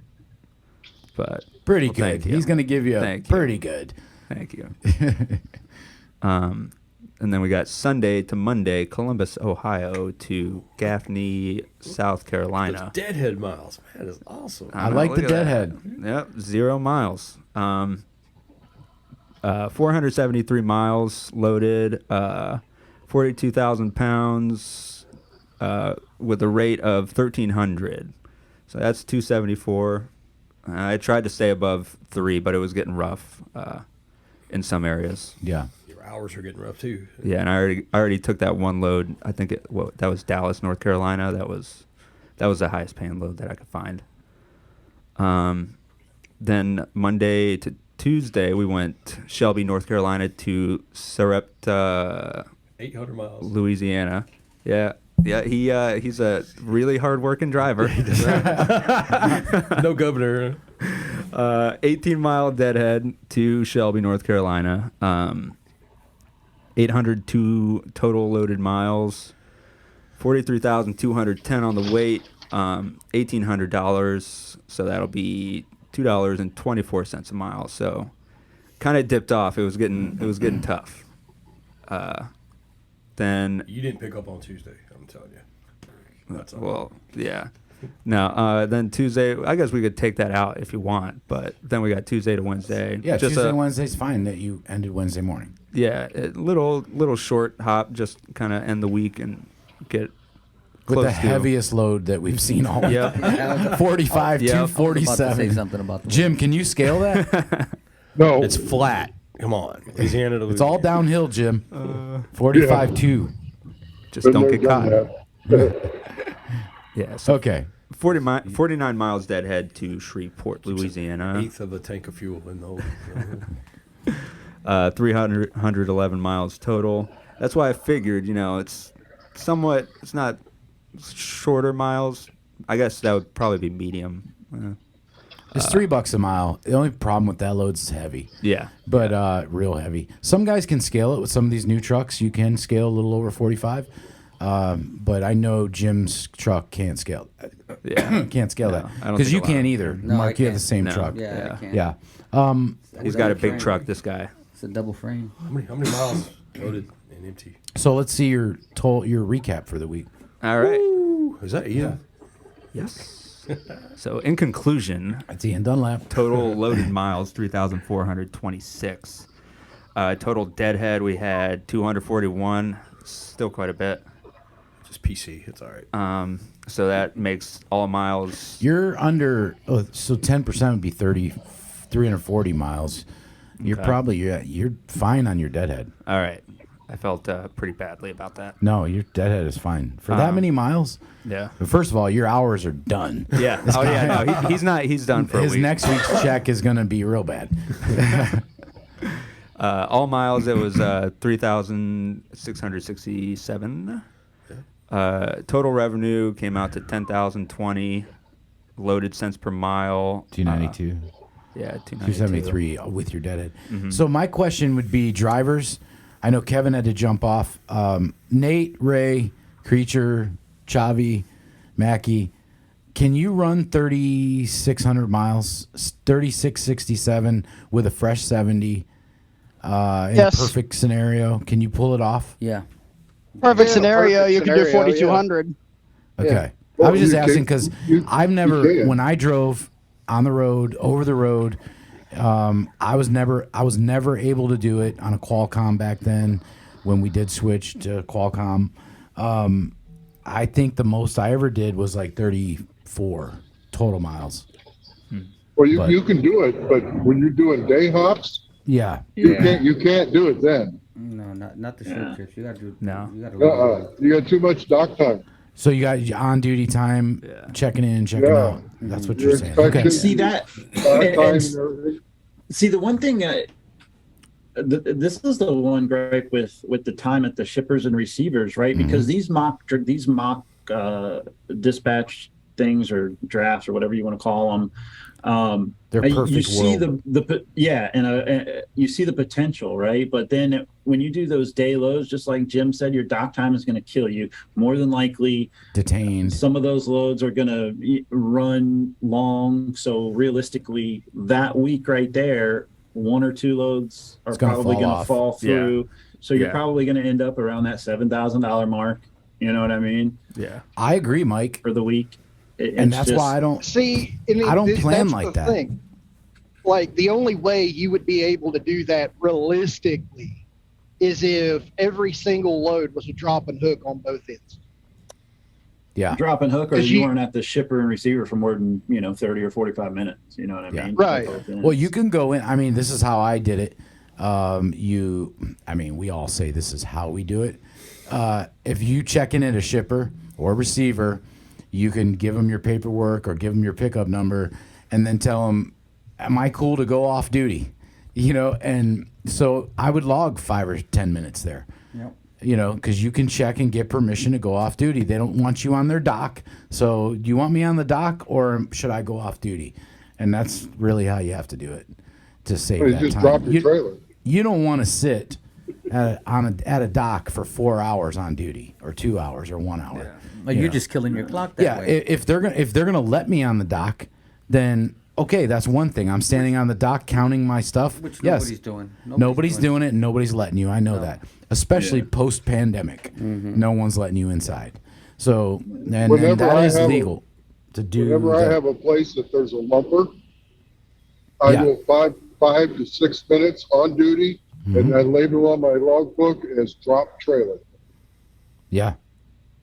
But Pretty well, good. thank you. He's going to give you a Thank you. pretty good. Thank you. And then we got Sunday to Monday, Columbus, Ohio to Gaffney, South Carolina. Those deadhead miles, man, is awesome. I like the look at deadhead. that. Yep, 0 miles. 473 miles loaded, 42,000 pounds, with a rate of 1,300. So that's 274. I tried to stay above 3, but it was getting rough in some areas. Yeah. Your hours are getting rough too. Yeah, and I already took that one load. I think that was Dallas, North Carolina. That was the highest paying load that I could find. Then Monday to Tuesday, we went Shelby, North Carolina to Sarepta, 800 miles. Louisiana. Yeah, he's a really hard-working driver. No governor. 18-mile deadhead to Shelby, North Carolina. 802 total loaded miles. 43,210 on the weight. $1,800. So that'll be $2.24 a mile. So kind of dipped off. It was getting tough. Then You didn't pick up on Tuesday, I'm telling you. That's all. well, yeah. No, then Tuesday, I guess we could take that out if you want, but then we got Tuesday to Wednesday. Yeah, Just Tuesday and Wednesday's fine that you ended Wednesday morning. Yeah, a little short hop, just kind of end the week and get With close the to. heaviest load that we've seen all week. Yep. 45 Yep. to I was about to say 47. something about the Jim, can you scale that? No, It's flat. Come on. Louisiana to It's all Louisiana. downhill, Jim. 45 2. Just been don't there, get done caught. that. Yeah. So Okay. 49 miles deadhead to Shreveport, Louisiana. Eighth of a tank of fuel in the whole. 311 miles total. That's why I figured, it's not shorter miles. I guess that would probably be medium. It's $3 a mile. The only problem with that load is heavy. Yeah. But real heavy. Some guys can scale it with some of these new trucks. You can scale a little over 45. But I know Jim's truck can't scale. Yeah. Can't scale that I don't because think you a lot can't of- either. No, Mark, I you have the can't. same No. truck. Yeah, I can't. Yeah. He's got a big Frame. truck, this guy. It's a double frame. How many miles loaded and empty? So let's see your recap for the week. All right. Ooh, is that Ian? Yes. So in conclusion, That's Ian Dunlap. total loaded miles 3,426. Total deadhead we had 241. Still quite a bit. Just PC. It's all right. So that makes all miles. You're under. Oh, so 10% would be 340 miles. You're Okay. probably you're fine on your deadhead. All right. I felt pretty badly about that. No, your deadhead is fine for that many miles. Yeah. First of all, your hours are done. Yeah. Oh yeah. No, he's not. He's done for His a week. next week's check is going to be real bad. All miles, it was 3,667. Total revenue came out to 10,020. Loaded cents per mile. 292. Yeah, 273 with your deadhead. Mhm. So my question would be drivers. I know Kevin had to jump off. Nate, Ray, Creature, Chavi, Mackie, can you run 3,600 miles, 3,667 with a fresh 70 in Yes. a perfect scenario? Can you pull it off? Yeah. Perfect Yeah, scenario, perfect you could do scenario, 4,200. Okay. Well, I was just you asking can- because you- I've you never, can. when I drove on the road, over the road, I was never able to do it on a Qualcomm back then when we did switch to Qualcomm. I think the most I ever did was like 34 total miles. Well, you, But- you can do it, but when you're doing day hops, Yeah. you can't do it then. No, not the short trips. You got to do. No. You got to. You got too much dock time. So you got on duty time, Yeah. checking in, checking Yeah. out. That's what you're You're saying. expected- Okay. See that? Dock And- time and- and everything. See, the one thing, this is the one gripe with the time at the shippers and receivers, right? Because these mock dispatch things or drafts or whatever you want to call them, They're perfect you see world. you see the potential, right? But then when you do those day loads, just like Jim said, your dock time is going to kill you. More than likely, Detained. some of those loads are going to run long. So realistically, that week right there, one or two loads are It's gonna probably fall going off. to fall through. So you're Yeah. probably going to end up around that $7,000 mark. You know what I mean? Yeah. I agree, Mike. For the week. And that's why I don't. See, I don't plan that's like the that. thing. Like the only way you would be able to do that realistically is if every single load was a drop and hook on both ends. Yeah. drop and hook, or 'Cause you you- weren't at the shipper and receiver for more than 30 or 45 minutes. You know what I Yeah. mean? Right. Well, you can go in. I mean, this is how I did it. We all say this is how we do it. If you check in at a shipper or receiver, you can give them your paperwork or give them your pickup number, and then tell them, "Am I cool to go off duty?" And so I would log 5 or 10 minutes there. Yep. Because you can check and get permission to go off duty. They don't want you on their dock. So, do you want me on the dock or should I go off duty? and that's really how you have to do it to save You that just time. drop your trailer. You don't want to sit at a dock for 4 hours on duty, or 2 hours, or 1 hour. Like, you're just killing your clock that way. If they're gonna let me on the dock, then okay, that's one thing. I'm standing on the dock counting my stuff. Which yes, nobody's doing. Nobody's doing it, and nobody's letting you. I know that, especially post-pandemic. Mm-hmm. No one's letting you inside. So, and Whenever that I is have legal to do. Whenever I have a place that there's a lumper, I Yeah. go 5 to 6 minutes on duty, and I label on my logbook as drop trailer. Yeah.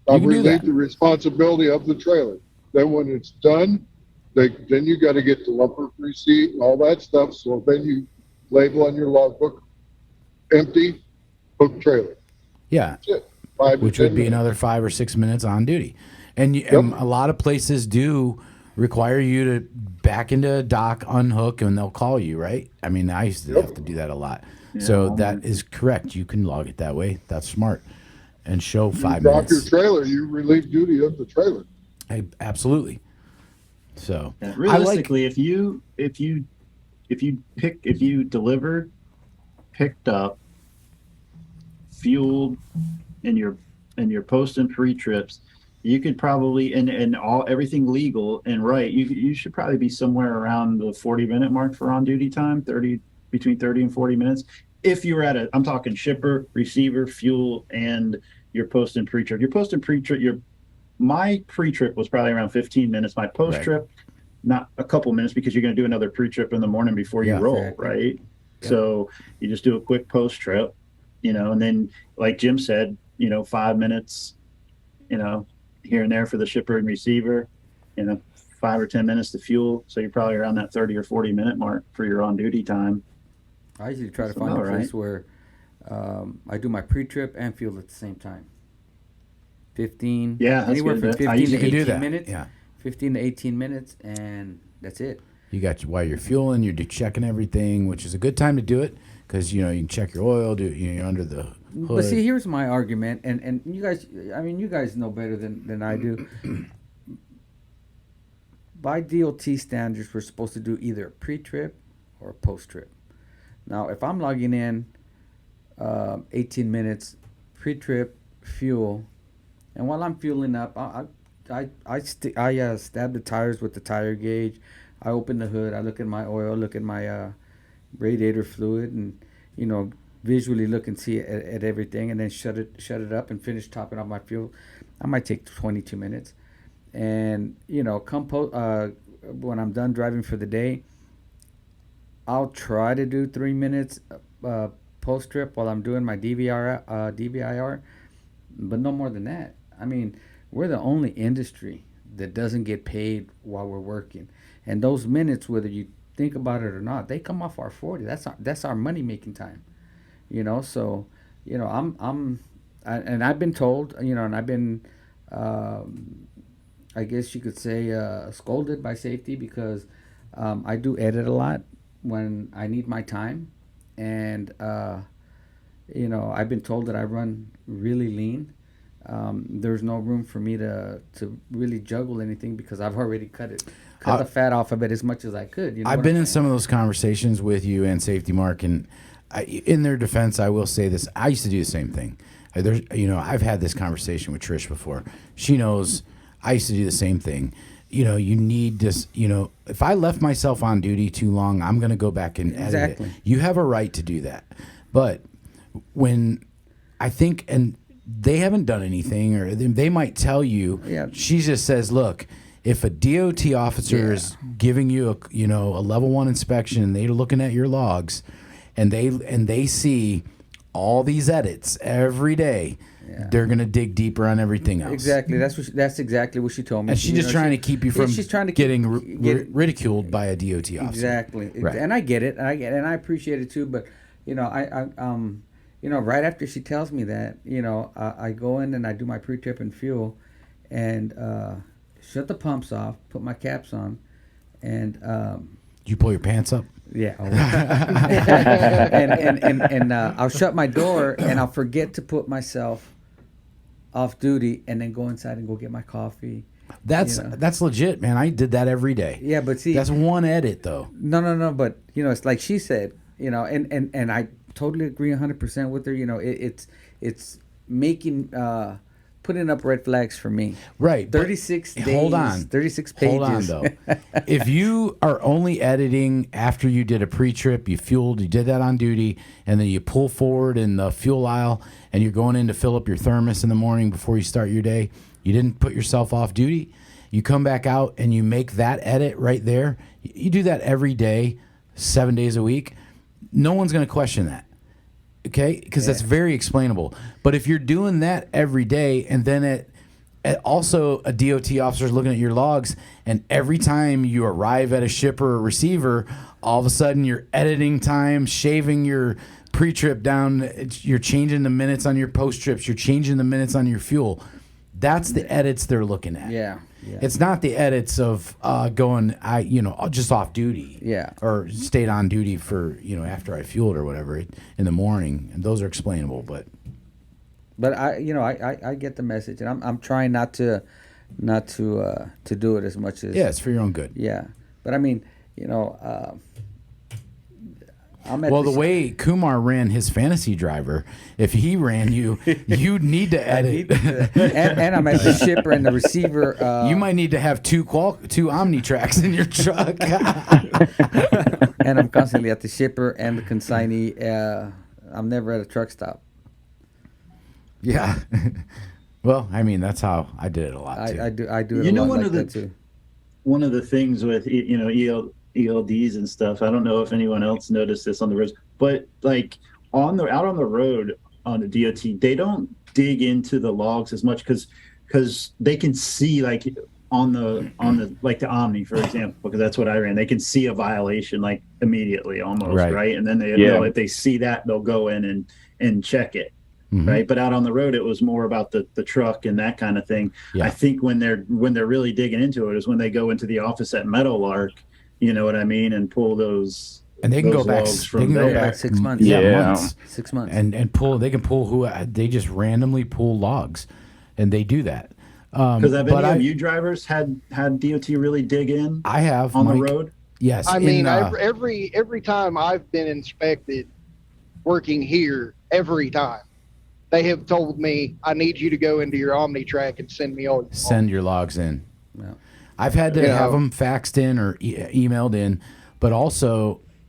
I've can do relieved that. the responsibility of the trailer. Then when it's done, then you got to get the lumper receipt and all that stuff. So then you label on your logbook, empty, hook trailer. Yeah. That's it. 5 to Which 10 would be minutes. another 5 or 6 minutes on duty. And a lot of places do require you to back into a dock, unhook, and they'll call you, right? I mean, I used to have to do that a lot. So that is correct. You can log it that way. That's smart. And show 5 Drop minutes. your trailer, you relieve duty of the trailer. Absolutely. So realistically, if you delivered, picked up, fueled in your post and pre trips, you could probably and everything legal and right, you should probably be somewhere around the 40-minute mark for on duty time, between 30 and 40 minutes. If you're I'm talking shipper, receiver, fuel, and your post and pre trip. Your post and pre trip, my pre trip was probably around 15 minutes. My post trip, not a couple minutes, because you're going to do another pre trip in the morning before you roll, exactly. right? Yeah. So you just do a quick post trip, and then like Jim said, 5 minutes, here and there for the shipper and receiver, 5 or 10 minutes to fuel. So you're probably around that 30 or 40-minute mark for your on duty time. I usually try to find a place where I do my pre-trip and fuel at the same time. 15, anywhere from 15 to 18 minutes. Yeah. 15 to 18 minutes, and that's it. You got while you're fueling, you're checking everything, which is a good time to do it because you can check your oil. You're under the hood. But see, here's my argument, and you guys, you guys know better than I do. By DOT standards, we're supposed to do either a pre-trip or a post-trip. Now, if I'm logging in 18 minutes pre-trip fuel, and while I'm fueling up, I stab the tires with the tire gauge. I open the hood. I look at my oil, look at my radiator fluid, and visually look and see at everything, and then shut it up and finish topping off my fuel. I might take 22 minutes, and when I'm done driving for the day, I'll try to do 3 minutes post trip while I'm doing my DVIR, but no more than that. I mean, we're the only industry that doesn't get paid while we're working, and those minutes, whether you think about it or not, they come off our 40. That's our money making time, So, I've been told, and I've been, I guess you could say, scolded by safety because I do edit a lot when I need my time, and I've been told that I run really lean. There's no room for me to really juggle anything because I've already cut the fat off of it as much as I could. I've been in some of those conversations with you and Safety Mark, and in their defense, I will say this: I used to do the same thing. I've had this conversation with Trish before. She knows I used to do the same thing. You need this. If I left myself on duty too long, I'm going to go back and edit it. You have a right to do that, but when I think and they haven't done anything, or they might tell you. Yeah. She just says, "Look, if a DOT officer is giving you a level 1 inspection and they're looking at your logs, and they see all these edits every day, they're gonna dig deeper on everything else." Exactly. That's exactly what she told me. And she's just trying to keep you from getting ridiculed by a DOT officer. Exactly. Right. And I get it. And I appreciate it too. But right after she tells me that, I go in and I do my pre-trip and fuel, and shut the pumps off, put my caps on, and you pull your pants up. Yeah. and I'll shut my door and I'll forget to put myself off duty, and then go inside and go get my coffee That's legit, man. I did that every day. Yeah, but see, that's one edit though. No. But it's like she said, and I totally agree 100% with her. It's making putting up red flags for me. Right. 36 days. Hold on. 36 pages. Hold on though. If you are only editing after you did a pre-trip, you fueled, you did that on duty, and then you pull forward in the fuel aisle, and you're going in to fill up your thermos in the morning before you start your day. You didn't put yourself off duty. You come back out and you make that edit right there. You do that every day, 7 days a week. No one's going to question that. Okay? Because that's very explainable. But if you're doing that every day and then also a DOT officer is looking at your logs, and every time you arrive at a shipper or receiver, all of a sudden you're editing time, shaving your pre-trip down, you're changing the minutes on your post-trips, you're changing the minutes on your fuel. That's the edits they're looking at. Yeah. It's not the edits of going, just off duty. Yeah. Or stayed on duty for, after I fueled or whatever in the morning. And those are explainable, but I get the message, and I'm trying not to do it as much as. Yeah, it's for your own good. Yeah. But I mean, the way Kumar ran his fantasy driver, if he ran you, you'd need to edit. and I'm at the shipper and the receiver. You might need to have two Omni tracks in your truck. And I'm constantly at the shipper and the consignee. I'm never at a truck stop. Yeah. Well, I mean, that's how I did it a lot too. I do it a lot like that too. One of the things with ELDs and stuff, I don't know if anyone else noticed this on the roads, but like out on the road on the DOT, they don't dig into the logs as much because they can see, like on the like the Omni, for example, because that's what I ran. They can see a violation like immediately almost, right? And then if they see that, they'll go in and check it. Mm-hmm. Right, but out on the road, it was more about the truck and that kind of thing. Yeah. I think when they're really digging into it is when they go into the office at Meadowlark, you know what I mean, and pull those. And they can go back. They can go back 6 months. Months. 6 months. And pull. They can pull they just randomly pull logs, and they do that. Because have any of you drivers had DOT really dig in? I have on the road. Yes, I mean, every time I've been inspected, working here, every time. They have told me, I need you to go into your OmniTrack and send me all your Send your logs in. Yeah. I've had to have them faxed in or emailed in, but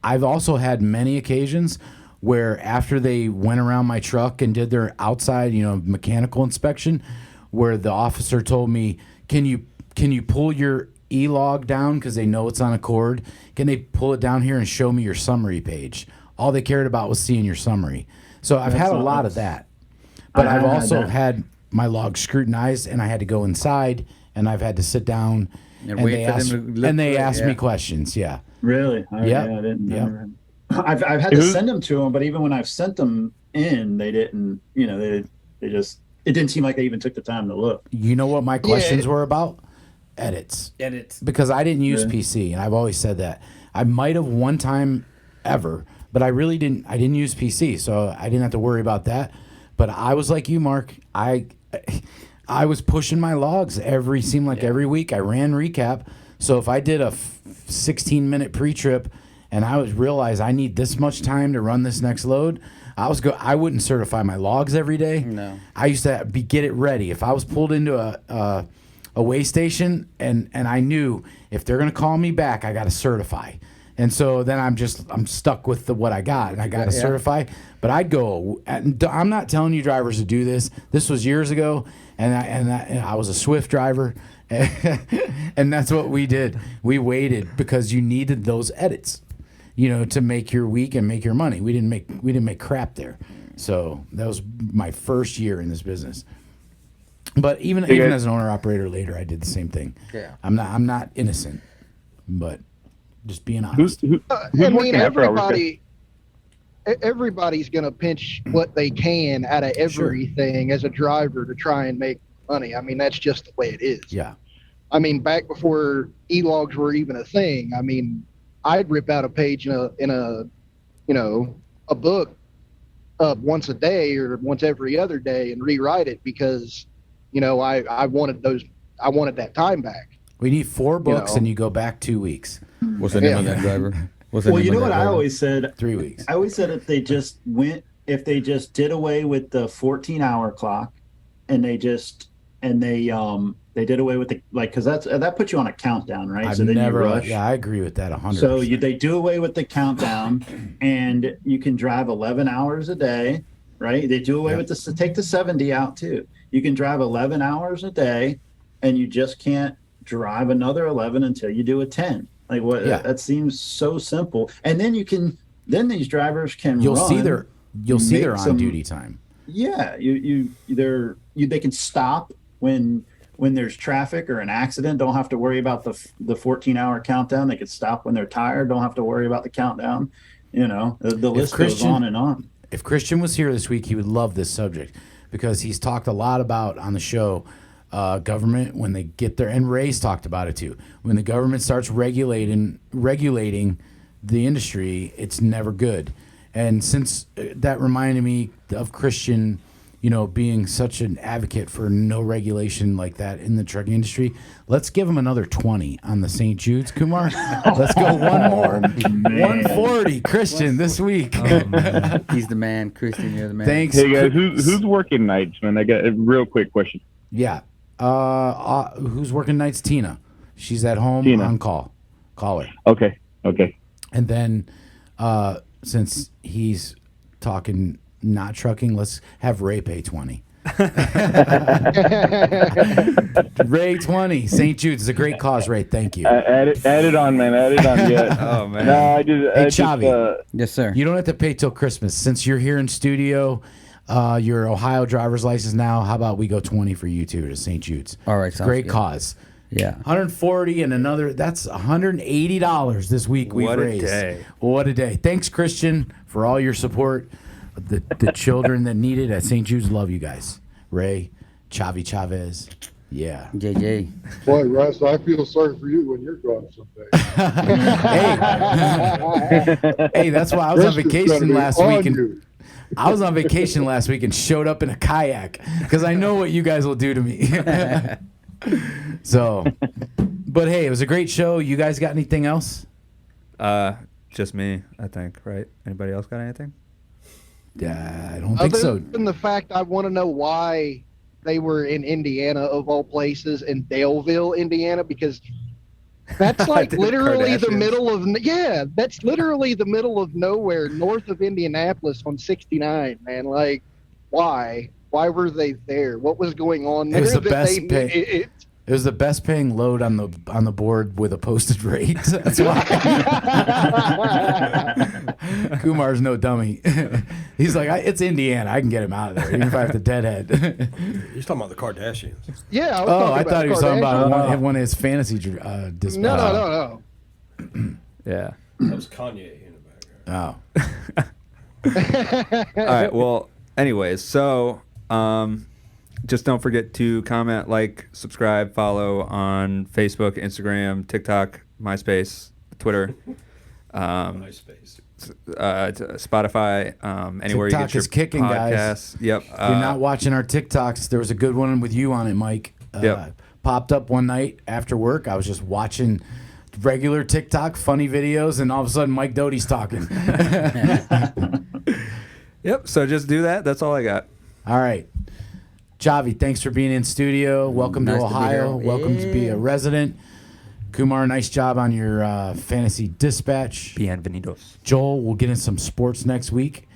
I've also had many occasions where after they went around my truck and did their outside, mechanical inspection, where the officer told me, can you pull your e-log down because they know it's on a cord? Can they pull it down here and show me your summary page? All they cared about was seeing your summary. So I've had a lot of that. But I've also had my logs scrutinized, and I had to go inside, and I've had to sit down, and they asked me questions. Yeah. Really? Yeah. I didn't. Yeah. I've had to send them to them, but even when I've sent them in, they didn't. They just. It didn't seem like they even took the time to look. You know what my questions were about? Edits. Because I didn't use PC, and I've always said that. I might have one time ever, but I really didn't. I didn't use PC, so I didn't have to worry about that. But I was like you, Mark. I was pushing my logs every week. I ran recap. So if I did a 16-minute pre-trip and I realized I need this much time to run this next load, I wouldn't certify my logs every day. No. I used to get it ready. If I was pulled into a way station and I knew if they're going to call me back, I got to certify. And so then I'm stuck with what I got, and I got to certify. But I'd go. I'm not telling you drivers to do this. This was years ago, and I was a Swift driver, and that's what we did. We waited because you needed those edits, to make your week and make your money. We didn't make crap there. So that was my first year in this business. But even as an owner operator later, I did the same thing. Yeah. I'm not innocent, but. Just being honest. Everybody's going to pinch what they can out of everything as a driver to try and make money. I mean, that's just the way it is. Yeah. I mean, back before e-logs were even a thing, I mean, I'd rip out a page in a book once a day or once every other day and rewrite it because, I wanted those I wanted that time back. We need 4 books, know. and you go back 2 weeks. What's the name of that driver? What's the Well, name you of know that what I driver? always said? 3 weeks. I always said if they just did away with the 14-hour clock, and they did away with the because that puts you on a countdown, right? I've so then never. you rush. Yeah, I agree with that 100%. So they do away with the countdown, and you can drive 11 hours a day, right? They do away with take the 70 out too. You can drive 11 hours a day, and you just can't drive another 11 until you do a 10. Like what? Yeah. That seems so simple. And then these drivers can. You'll see run, their make on duty time. Yeah, they can stop when there's traffic or an accident. Don't have to worry about the 14-hour countdown. They could stop when they're tired. Don't have to worry about the countdown. You know, the list goes on and on. If Christian was here this week, he would love this subject because he's talked a lot about on the show government when they get there, and Ray's talked about it too. When the government starts regulating the industry, it's never good. And since that reminded me of Christian, being such an advocate for no regulation like that in the trucking industry, let's give him another 20 on the St. Jude's, Kumar. Let's go one more. 140, Christian, this week. He's the man. Christian, you're the man. Thanks. Hey guys, who's working nights, man? I got a real quick question. Yeah. Who's working nights? Tina. She's at home on call. Call her. Okay. And then since he's talking not trucking, let's have Ray pay 20. Ray 20, St. Jude's is a great cause, Ray. Thank you. Add it on, man. Add it on. Yeah. Oh man. No, Hey, Chavi. Yes, sir. You don't have to pay till Christmas. Since you're here in studio, your Ohio driver's license now, how about we go 20 for you two to St. Jude's? All right, It's a sounds great good. cause. Yeah. 140 and another, that's $180 this week we've What a raised. day. What a day. Thanks, Christian, for all your support. The children that need it at St. Jude's love you guys. Ray, Chavi Chavez. Yeah. JJ. Boy, Russ, I feel sorry for you when you're gone someday. Hey, that's why I was on This is gonna vacation be last on week. And you. I was on vacation last week and showed up in a kayak because I know what you guys will do to me. So, but hey, it was a great show. You guys got anything else? Just me, I think. Right? Anybody else got anything? Yeah, I don't think Other so. than the fact I want to know why they were in Indiana of all places, in Daleville, Indiana, because that's like The literally the Kardashians. middle of that's literally the middle of nowhere, north of Indianapolis on 69. Man, like, why? Why were they there? What was going on there? It was the that best they pay. needed? It was the best paying load on the board with a posted rate. That's why. Kumar's no dummy. He's like, it's Indiana. I can get him out of there, even if I have to deadhead. He's talking about the Kardashians. Yeah. I thought he was talking about Kardashians. one of his fantasy dispatches. No. Yeah. That was Kanye in the background. Oh. All right. Well, anyways, so just don't forget to comment, like, subscribe, follow on Facebook, Instagram, TikTok, MySpace, Twitter, MySpace. Spotify, anywhere TikTok you get your is kicking, podcasts. guys. Yep. If you're not watching our TikToks, there was a good one with you on it, Mike. Yep. Popped up one night after work. I was just watching regular TikTok, funny videos, and all of a sudden Mike Doty's talking. Yep. So just do that. That's all I got. All right. Javi, thanks for being in studio. Welcome Nice to to be Ohio. here. Welcome to be Yeah. a resident. Kumar, nice job on your fantasy dispatch. Bienvenidos. Joel, we'll get in some sports next week.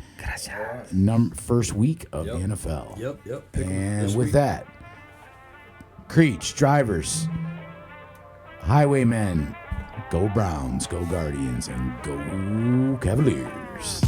First week of Yep. the NFL. Yep. Pick 'em And this with week. that, Creech, drivers, highwaymen, go Browns, go Guardians, and go Cavaliers.